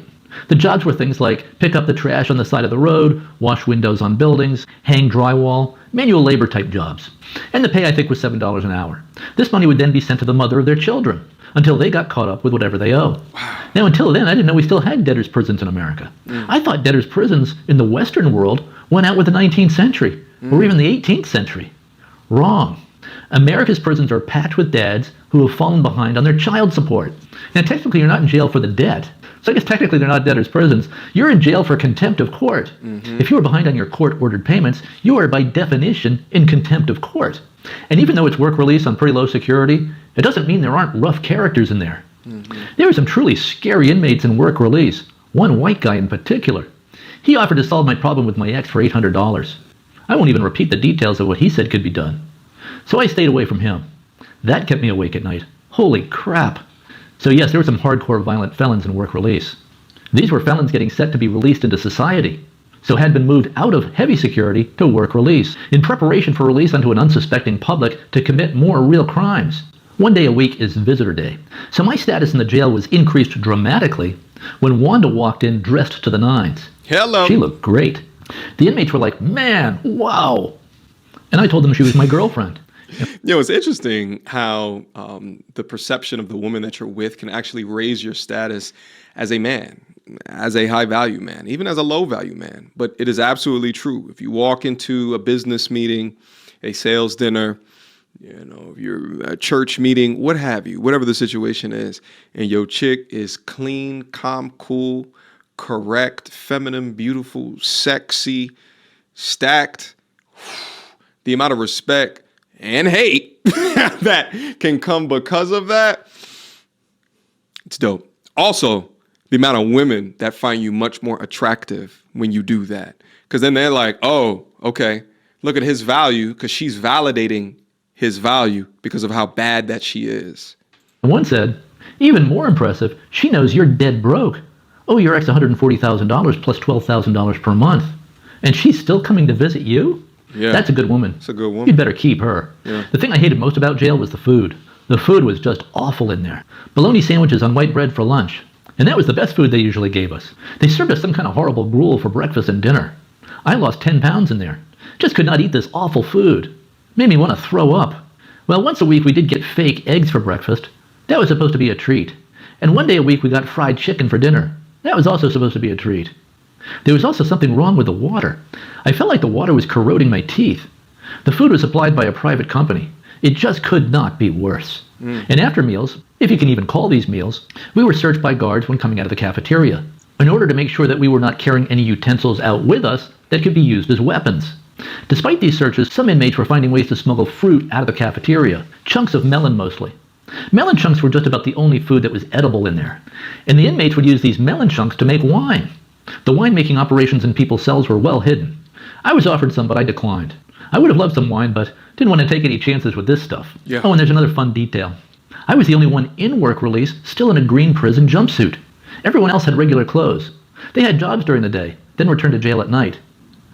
The jobs were things like pick up the trash on the side of the road, wash windows on buildings, hang drywall, manual labor type jobs. And the pay, I think, was $7 an hour. This money would then be sent to the mother of their children until they got caught up with whatever they owe. Wow. Now, until then, I didn't know we still had debtors' prisons in America. I thought debtors' prisons in the Western world went out with the 19th century or even the 18th century. Wrong. America's prisons are packed with dads who have fallen behind on their child support. Now, technically, you're not in jail for the debt. So I guess technically they're not debtors' prisons. You're in jail for contempt of court. If you are behind on your court-ordered payments, you are by definition in contempt of court. And even though it's work release on pretty low security, it doesn't mean there aren't rough characters in there. There were some truly scary inmates in work release, one white guy in particular. He offered to solve my problem with my ex for $800. I won't even repeat the details of what he said could be done. So I stayed away from him. That kept me awake at night. Holy crap. So yes, there were some hardcore violent felons in work release. These were felons getting set to be released into society. so had been moved out of heavy security to work release, in preparation for release onto an unsuspecting public to commit more real crimes. 1 day a week is visitor day, so my status in the jail was increased dramatically when Wanda walked in dressed to the nines. Hello. She looked great. The inmates were like, man, wow. And I told them she was my girlfriend. It's interesting how the perception of the woman that you're with can actually raise your status as a man, as a high value man, even as a low value man. But it is absolutely true. If you walk into a business meeting, a sales dinner, if you're a church meeting, what have you, whatever the situation is, and your chick is clean, calm, cool, correct, feminine, beautiful, sexy, stacked, the amount of respect and hate that can come because of that, it's dope. Also, the amount of women that find you much more attractive when you do that. Because then they're like, oh, okay, look at his value, because she's validating his value because of how bad that she is. One said, even more impressive, she knows you're dead broke. Oh, your ex $140,000 plus $12,000 per month. And she's still coming to visit you? Yeah. That's a good woman. It's a good woman. You'd better keep her. Yeah. The thing I hated most about jail was the food. The food was just awful in there. Bologna sandwiches on white bread for lunch. And that was the best food they usually gave us. They served us some kind of horrible gruel for breakfast and dinner. I lost 10 pounds in there. Just could not eat this awful food. Made me want to throw up. Well, once a week we did get fake eggs for breakfast. That was supposed to be a treat. And 1 day a week we got fried chicken for dinner. That was also supposed to be a treat. There was also something wrong with the water. I felt like the water was corroding my teeth. The food was supplied by a private company. It just could not be worse. And after meals, if you can even call these meals, we were searched by guards when coming out of the cafeteria, in order to make sure that we were not carrying any utensils out with us that could be used as weapons. Despite these searches, some inmates were finding ways to smuggle fruit out of the cafeteria, chunks of melon mostly. Melon chunks were just about the only food that was edible in there, and the inmates would use these melon chunks to make wine. The winemaking operations in people's cells were well hidden. I was offered some, but I declined. I would have loved some wine, but didn't want to take any chances with this stuff. Yeah. Oh, and there's another fun detail. I was the only one in work release still in a green prison jumpsuit. Everyone else had regular clothes. They had jobs during the day, then returned to jail at night.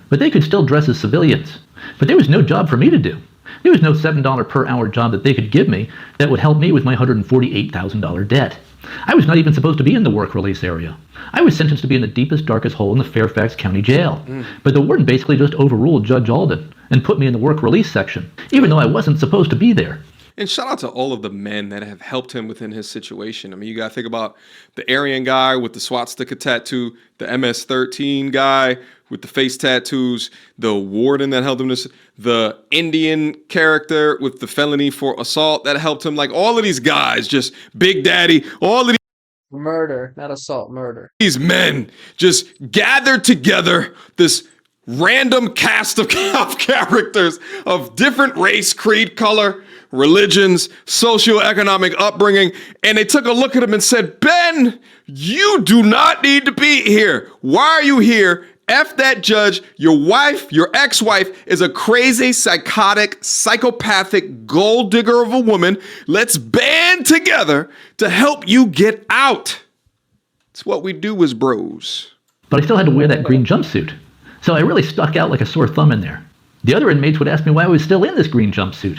But they could still dress as civilians. But there was no job for me to do. There was no $7 per hour job that they could give me that would help me with my $148,000 debt. I was not even supposed to be in the work release area. I was sentenced to be in the deepest, darkest hole in the Fairfax County Jail. But the warden basically just overruled Judge Alden and put me in the work release section, even though I wasn't supposed to be there. And shout out to all of the men that have helped him within his situation. I mean, you got to think about the Aryan guy with the swastika tattoo, the MS-13 guy with the face tattoos, the warden that helped him, the Indian character with the felony for assault that helped him. Like all of these guys, just Big Daddy, all of Murder, not assault, murder. these men just gathered together, this random cast of characters of different race, creed, color, religions, socioeconomic upbringing, and they took a look at him and said, Ben, you do not need to be here. Why are you here? F that judge. Your wife, your ex-wife, is a crazy, psychotic, psychopathic gold digger of a woman. Let's band together to help you get out. It's what we do as bros. But I still had to wear that green jumpsuit. So I really stuck out like a sore thumb in there. The other inmates would ask me why I was still in this green jumpsuit.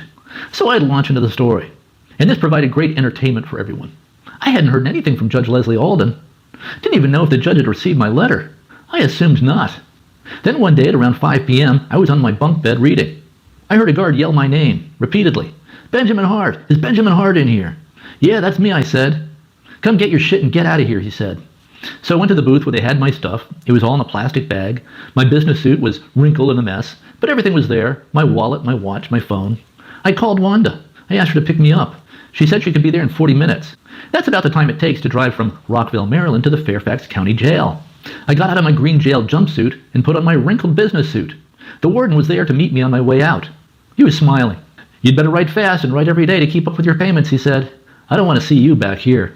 So I'd launch into the story. And this provided great entertainment for everyone. I hadn't heard anything from Judge Leslie Alden. Didn't even know if the judge had received my letter. I assumed not. Then one day at around 5 p.m., I was on my bunk bed reading. I heard a guard yell my name, repeatedly. Benjamin Hart! Is Benjamin Hart in here? Yeah, that's me, I said. Come get your shit and get out of here, he said. So I went to the booth where they had my stuff. It was all in a plastic bag. My business suit was wrinkled and a mess, but everything was there. My wallet, my watch, my phone. I called Wanda. I asked her to pick me up. She said she could be there in 40 minutes. That's about the time it takes to drive from Rockville, Maryland to the Fairfax County Jail. I got out of my green jail jumpsuit and put on my wrinkled business suit. The warden was there to meet me on my way out. He was smiling. You'd better write fast and write every day to keep up with your payments, he said. I don't want to see you back here.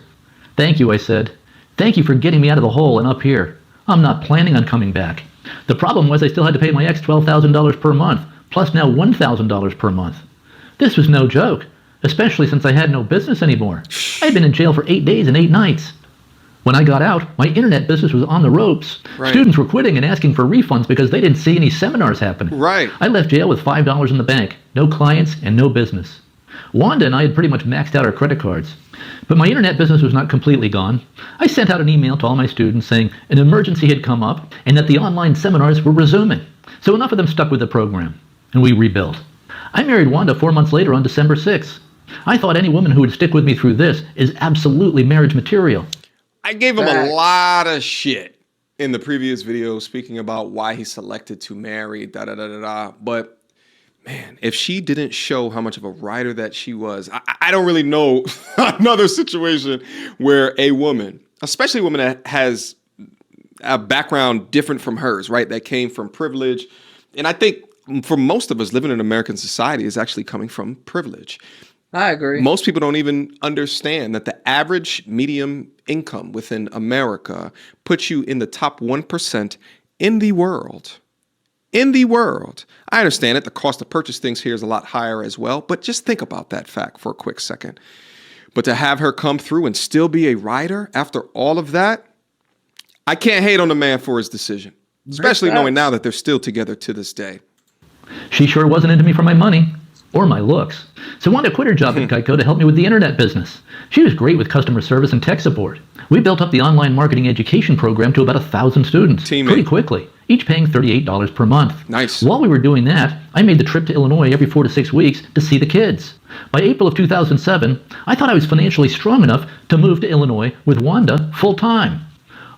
Thank you, I said. Thank you for getting me out of the hole and up here. I'm not planning on coming back. The problem was I still had to pay my ex $12,000 per month, plus now $1,000 per month. This was no joke, especially since I had no business anymore. I had been in jail for 8 days and 8 nights. When I got out, my internet business was on the ropes. Right. Students were quitting and asking for refunds because they didn't see any seminars happening. Right. I left jail with $5 in the bank, no clients, and no business. Wanda and I had pretty much maxed out our credit cards. But my internet business was not completely gone. I sent out an email to all my students saying an emergency had come up and that the online seminars were resuming. So enough of them stuck with the program, and we rebuilt. I married Wanda 4 months later on December 6th. I thought any woman who would stick with me through this is absolutely marriage material. I gave him a lot of shit in the previous video speaking about why he selected to marry, But man, if she didn't show how much of a writer that she was, I don't really know another situation where a woman, especially a woman that has a background different from hers, right? That came from privilege. And I think for most of us living in American society is actually coming from privilege. I agree. Most people don't even understand that the average medium income within America puts you in the top 1% in the world. In the world. I understand it. The cost to purchase things here is a lot higher as well. But just think about that fact for a quick second. But to have her come through and still be a writer after all of that, I can't hate on the man for his decision, especially knowing now that they're still together to this day. She sure wasn't into me for my money or my looks. So Wanda quit her job at Geico to help me with the internet business. She was great with customer service and tech support. We built up the online marketing education program to about 1,000 students pretty quickly, each paying $38 per month. Nice. While we were doing that, I made the trip to Illinois every 4 to 6 weeks to see the kids. By April of 2007, I thought I was financially strong enough to move to Illinois with Wanda full time.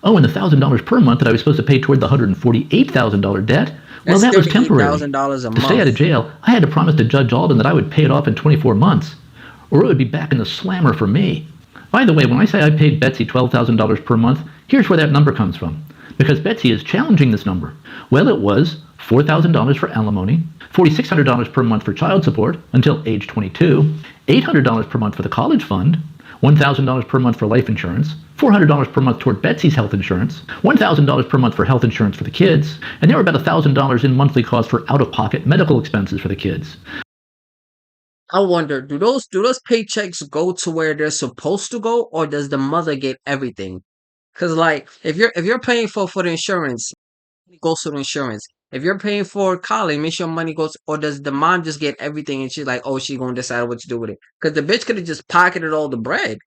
Oh, and the $1,000 per month that I was supposed to pay toward the $148,000 debt, well, that was temporary. To stay out of jail, I had to promise to Judge Alden that I would pay it off in 24 months, or it would be back in the slammer for me. By the way, when I say I paid Betsy $12,000 per month, here's where that number comes from. Because Betsy is challenging this number. Well, it was $4,000 for alimony, $4,600 per month for child support until age 22, $800 per month for the college fund, $1,000 per month for life insurance, $400 per month toward Betsy's health insurance, $1,000 per month for health insurance for the kids, and there were about $1,000 in monthly costs for out-of-pocket medical expenses for the kids. I wonder, do those paychecks go to where they're supposed to go, or does the mother get everything? Because like, if you're paying for the insurance, it goes to the insurance. If you're paying for college, make sure money goes, or does the mom just get everything and she's like, oh, she's gonna decide what to do with it? Because the bitch could have just pocketed all the bread.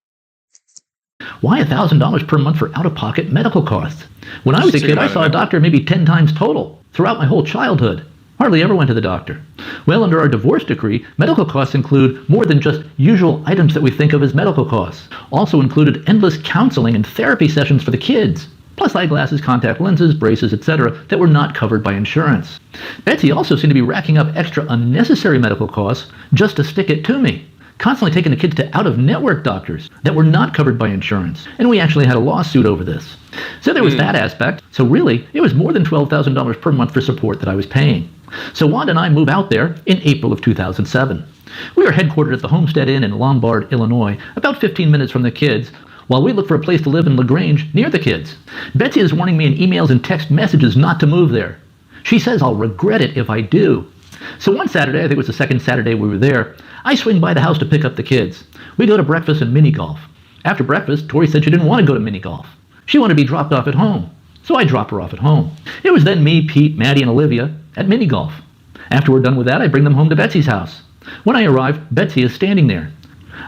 Why $1,000 per month for out-of-pocket medical costs? When I was a kid, I saw a doctor maybe 10 times total throughout my whole childhood. Hardly ever went to the doctor. Well, under our divorce decree, medical costs include more than just usual items that we think of as medical costs. Also included endless counseling and therapy sessions for the kids, plus eyeglasses, contact lenses, braces, etc. that were not covered by insurance. Betsy also seemed to be racking up extra unnecessary medical costs just to stick it to me, constantly taking the kids to out-of-network doctors that were not covered by insurance, and we actually had a lawsuit over this. So there was that aspect. So really, it was more than $12,000 per month for support that I was paying. So Wanda and I move out there in April of 2007. We are headquartered at the Homestead Inn in Lombard, Illinois, about 15 minutes from the kids, while we look for a place to live in LaGrange near the kids. Betsy is warning me in emails and text messages not to move there. She says I'll regret it if I do. So one Saturday, I think it was the second Saturday we were there, I swing by the house to pick up the kids. We go to breakfast and mini golf. After breakfast, Tori said she didn't want to go to mini golf. She wanted to be dropped off at home. So I drop her off at home. It was then me, Pete, Maddie, and Olivia at mini golf. After we're done with that, I bring them home to Betsy's house. When I arrive, Betsy is standing there.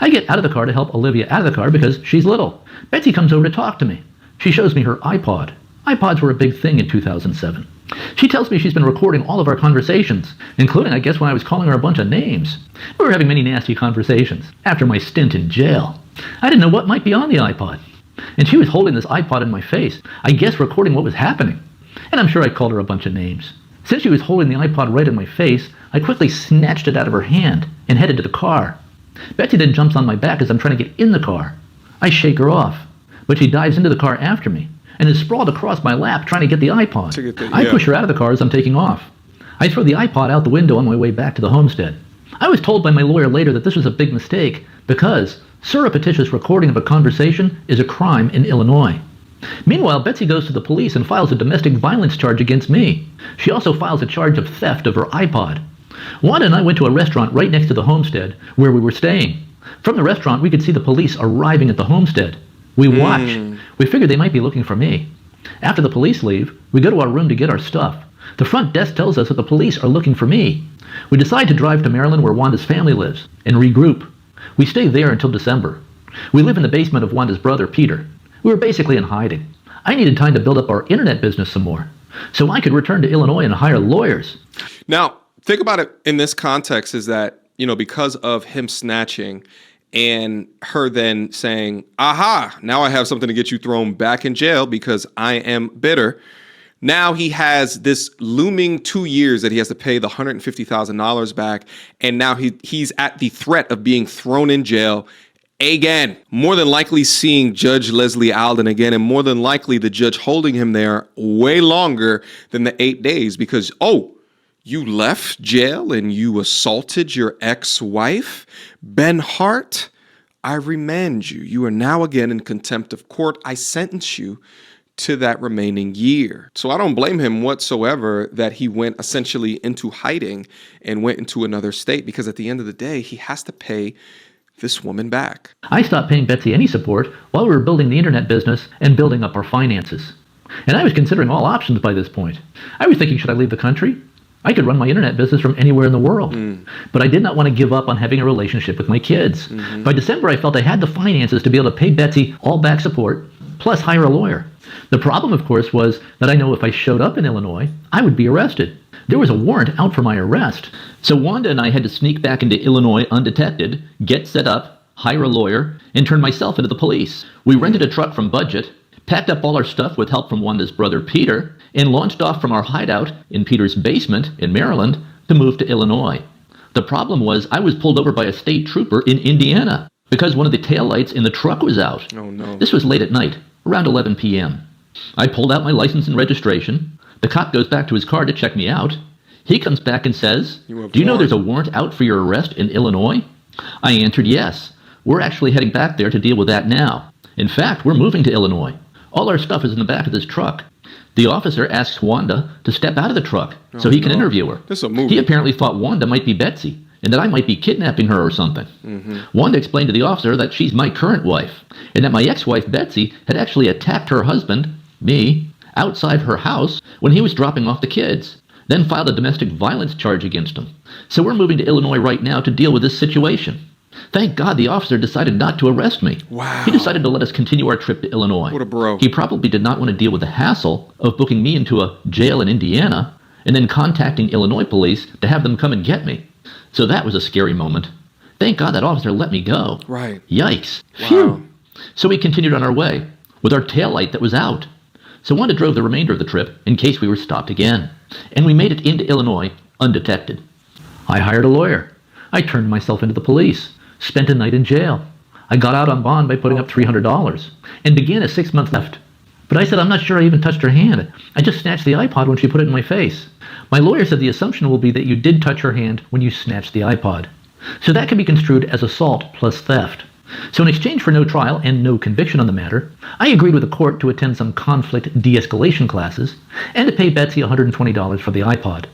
I get out of the car to help Olivia out of the car because she's little. Betsy comes over to talk to me. She shows me her iPod. iPods were a big thing in 2007. She tells me she's been recording all of our conversations, including, I guess, when I was calling her a bunch of names. We were having many nasty conversations after my stint in jail. I didn't know what might be on the iPod. And she was holding this iPod in my face, I guess recording what was happening. And I'm sure I called her a bunch of names. Since she was holding the iPod right in my face, I quickly snatched it out of her hand and headed to the car. Betsy then jumps on my back as I'm trying to get in the car. I shake her off, but she dives into the car after me and is sprawled across my lap trying to get the iPod. I push her out of the car as I'm taking off. I throw the iPod out the window on my way back to the homestead. I was told by my lawyer later that this was a big mistake because surreptitious recording of a conversation is a crime in Illinois. Meanwhile, Betsy goes to the police and files a domestic violence charge against me. She also files a charge of theft of her iPod. Wanda and I went to a restaurant right next to the homestead where we were staying. From the restaurant, we could see the police arriving at the homestead. We watch. We figured they might be looking for me. After the police leave, we go to our room to get our stuff. The front desk tells us that the police are looking for me. We decide to drive to Maryland where Wanda's family lives and regroup. We stay there until December. We live in the basement of Wanda's brother, Peter. We were basically in hiding. I needed time to build up our internet business some more, so I could return to Illinois and hire lawyers. Now, think about it in this context is that, because of him snatching and her then saying, aha, now I have something to get you thrown back in jail because I am bitter. Now he has this looming 2 years that he has to pay the $150,000 back. And now he's at the threat of being thrown in jail again, more than likely seeing Judge Leslie Alden again, and more than likely the judge holding him there way longer than the 8 days because, you left jail and you assaulted your ex-wife? Ben Hart, I remand you. You are now again in contempt of court. I sentence you to that remaining year. So I don't blame him whatsoever that he went essentially into hiding and went into another state because at the end of the day, he has to pay this woman back. I stopped paying Betsy any support while we were building the internet business and building up our finances. And I was considering all options by this point. I was thinking, should I leave the country? I could run my internet business from anywhere in the world. But I did not want to give up on having a relationship with my kids. By December, I felt I had the finances to be able to pay Betsy all back support, plus hire a lawyer. The problem, of course, was that I know if I showed up in Illinois, I would be arrested. There was a warrant out for my arrest. So Wanda and I had to sneak back into Illinois undetected, get set up, hire a lawyer, and turn myself into the police. We rented a truck from Budget, packed up all our stuff with help from Wanda's brother Peter, and launched off from our hideout in Peter's basement in Maryland to move to Illinois. The problem was I was pulled over by a state trooper in Indiana because one of the taillights in the truck was out. Oh no. This was late at night, around 11 p.m. I pulled out my license and registration. The cop goes back to his car to check me out. He comes back and says, "Do you know there's a warrant out for your arrest in Illinois?" I answered yes. We're actually heading back there to deal with that now. In fact, we're moving to Illinois. All our stuff is in the back of this truck. The officer asks Wanda to step out of the truck so he can interview her. This is a movie. He apparently thought Wanda might be Betsy and that I might be kidnapping her or something. Wanda explained to the officer that she's my current wife and that my ex-wife Betsy had actually attacked her husband, me, outside her house when he was dropping off the kids, then filed a domestic violence charge against him. So we're moving to Illinois right now to deal with this situation. Thank God the officer decided not to arrest me. Wow. He decided to let us continue our trip to Illinois. What a bro. He probably did not want to deal with the hassle of booking me into a jail in Indiana and then contacting Illinois police to have them come and get me. So that was a scary moment. Thank God that officer let me go. Right. Yikes. Wow. Phew. So we continued on our way with our taillight that was out. So Wanda drove the remainder of the trip in case we were stopped again. And we made it into Illinois undetected. I hired a lawyer. I turned myself into the police. Spent a night in jail. I got out on bond by putting up $300 and began a 6-month left. But I said, I'm not sure I even touched her hand. I just snatched the iPod when she put it in my face. My lawyer said the assumption will be that you did touch her hand when you snatched the iPod. So that can be construed as assault plus theft. So in exchange for no trial and no conviction on the matter, I agreed with the court to attend some conflict de-escalation classes and to pay Betsy $120 for the iPod.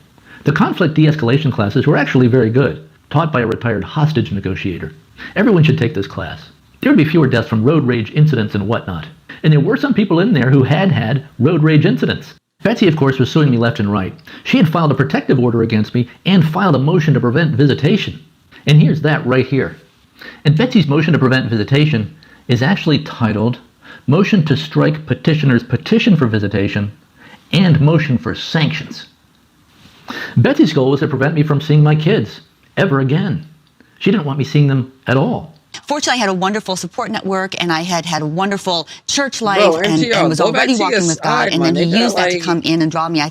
The conflict de-escalation classes were actually very good, taught by a retired hostage negotiator. Everyone should take this class. There would be fewer deaths from road rage incidents and whatnot. And there were some people in there who had had road rage incidents. Betsy, of course, was suing me left and right. She had filed a protective order against me and filed a motion to prevent visitation. And here's that right here. And Betsy's motion to prevent visitation is actually titled Motion to Strike Petitioner's Petition for Visitation and Motion for Sanctions. Betsy's goal was to prevent me from seeing my kids ever again. She didn't want me seeing them at all. Fortunately, I had a wonderful support network, and I had a wonderful church life, and was already walking with God, and then he used that to come in and draw me.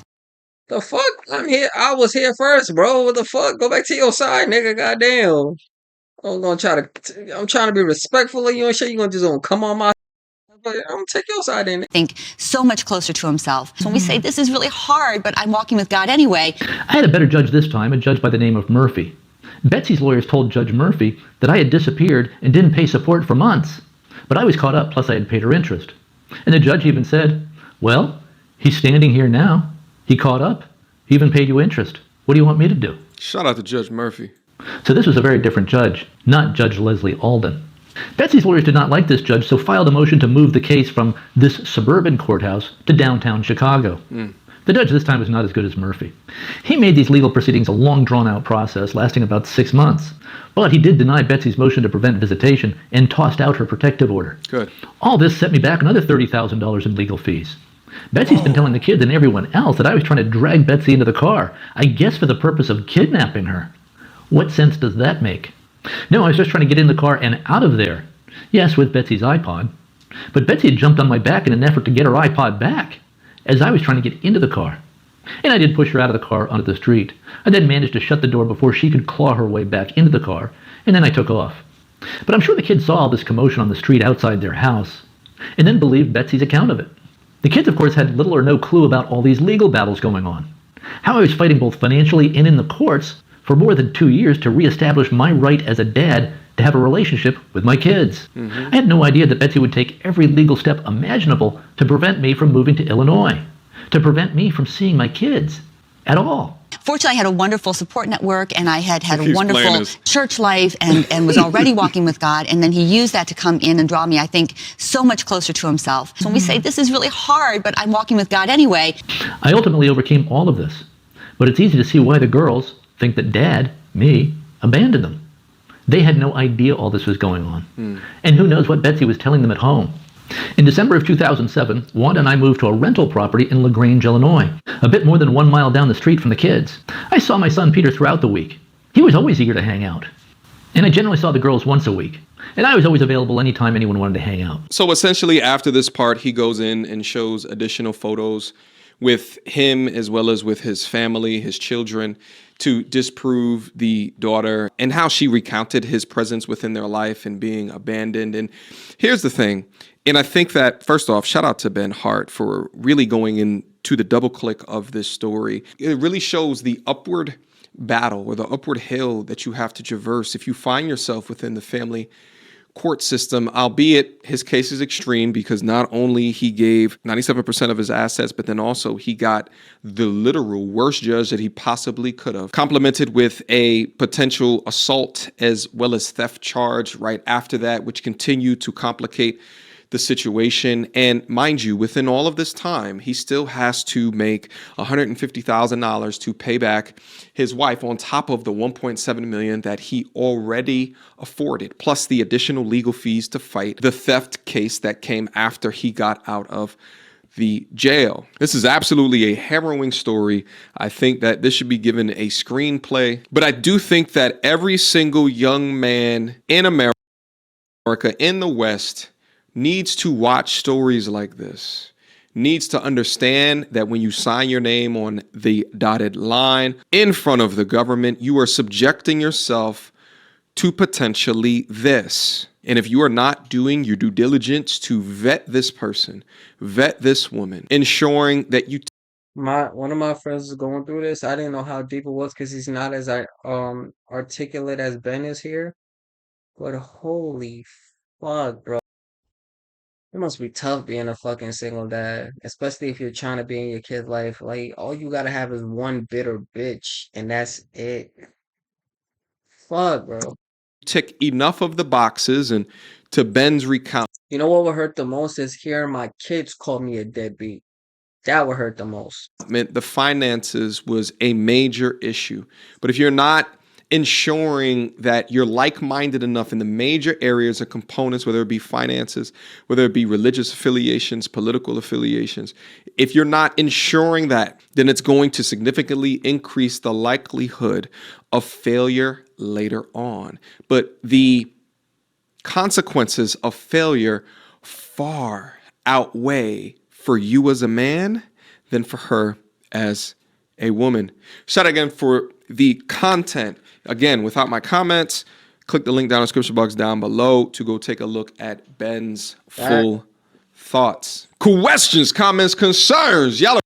The fuck? I'm here. I was here first, bro. What the fuck? Go back to your side, nigga. Goddamn. I'm trying to be respectful of you and shit. You gonna just gonna come on my. I'm gonna take your side in. Think so much closer to himself. So when we say this is really hard, but I'm walking with God anyway. I had a better judge this time, a judge by the name of Murphy. Betsy's lawyers told Judge Murphy that I had disappeared and didn't pay support for months. But I was caught up, plus I had paid her interest. And the judge even said, well, he's standing here now. He caught up. He even paid you interest. What do you want me to do? Shout out to Judge Murphy. So this was a very different judge, not Judge Leslie Alden. Betsy's lawyers did not like this judge, so filed a motion to move the case from this suburban courthouse to downtown Chicago. The judge this time was not as good as Murphy. He made these legal proceedings a long, drawn-out process lasting about 6 months. But he did deny Betsy's motion to prevent visitation and tossed out her protective order. Good. All this set me back another $30,000 in legal fees. Betsy's been telling the kids and everyone else that I was trying to drag Betsy into the car, I guess for the purpose of kidnapping her. What sense does that make? No, I was just trying to get in the car and out of there. Yes, with Betsy's iPod. But Betsy had jumped on my back in an effort to get her iPod back as I was trying to get into the car. And I did push her out of the car onto the street. I then managed to shut the door before she could claw her way back into the car, and then I took off. But I'm sure the kids saw all this commotion on the street outside their house, and then believed Betsy's account of it. The kids, of course, had little or no clue about all these legal battles going on. How I was fighting both financially and in the courts for more than 2 years to reestablish my right as a dad to have a relationship with my kids. I had no idea that Betsy would take every legal step imaginable to prevent me from moving to Illinois, to prevent me from seeing my kids at all. Fortunately, I had a wonderful support network, and I had a wonderful church life and was already walking with God. And then he used that to come in and draw me, I think, so much closer to himself. So when we say this is really hard, but I'm walking with God anyway. I ultimately overcame all of this. But it's easy to see why the girls think that Dad, me, abandoned them. They had no idea all this was going on. And who knows what Betsy was telling them at home. In December of 2007, Wanda and I moved to a rental property in LaGrange, Illinois, a bit more than 1 mile down the street from the kids. I saw my son Peter throughout the week. He was always eager to hang out. And I generally saw the girls once a week. And I was always available anytime anyone wanted to hang out. So essentially, after this part, he goes in and shows additional photos with him as well as with his family, his children, to disprove the daughter and how she recounted his presence within their life and being abandoned. And here's the thing. And I think that, first off, shout out to Ben Hart for really going into the double click of this story. It really shows the upward battle or the upward hill that you have to traverse if you find yourself within the family court system, albeit his case is extreme because not only he gave 97% of his assets, but then also he got the literal worst judge that he possibly could have, complemented with a potential assault as well as theft charge right after that, which continued to complicate the situation. And mind you, within all of this time, he still has to make $150,000 to pay back his wife on top of the $1.7 million that he already afforded, plus the additional legal fees to fight the theft case that came after he got out of the jail. This is absolutely a harrowing story. I think that this should be given a screenplay, but I do think that every single young man in America, in the West, needs to watch stories like this, needs to understand that when you sign your name on the dotted line in front of the government, you are subjecting yourself to potentially this. And if you are not doing your due diligence to vet this person, vet this woman, ensuring that you One of my friends is going through this. I didn't know how deep it was because he's not as articulate as Ben is here. But holy fuck, bro. It must be tough being a fucking single dad, especially if you're trying to be in your kid's life. Like, all you gotta have is one bitter bitch, and that's it. Fuck, bro. tick enough of the boxes, and to Ben's recount, You know what would hurt the most is hearing my kids call me a deadbeat. That would hurt the most. the finances was a major issue. But if you're not ensuring that you're like-minded enough in the major areas and components, whether it be finances, whether it be religious affiliations, political affiliations, if you're not ensuring that, then it's going to significantly increase the likelihood of failure later on. But the consequences of failure far outweigh for you as a man than for her as a woman. Shout out again for the content. Again, without my comments, click the link down in the description box down below to go take a look at Ben's full thoughts. Questions, comments, concerns. Y'all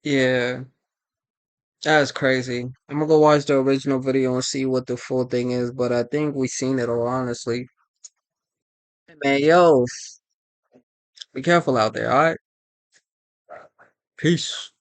Yeah, that's crazy. I'm gonna go watch the original video and see what the full thing is, but I think we seen it all, honestly. Hey, man, yo, be careful out there, alright? Peace.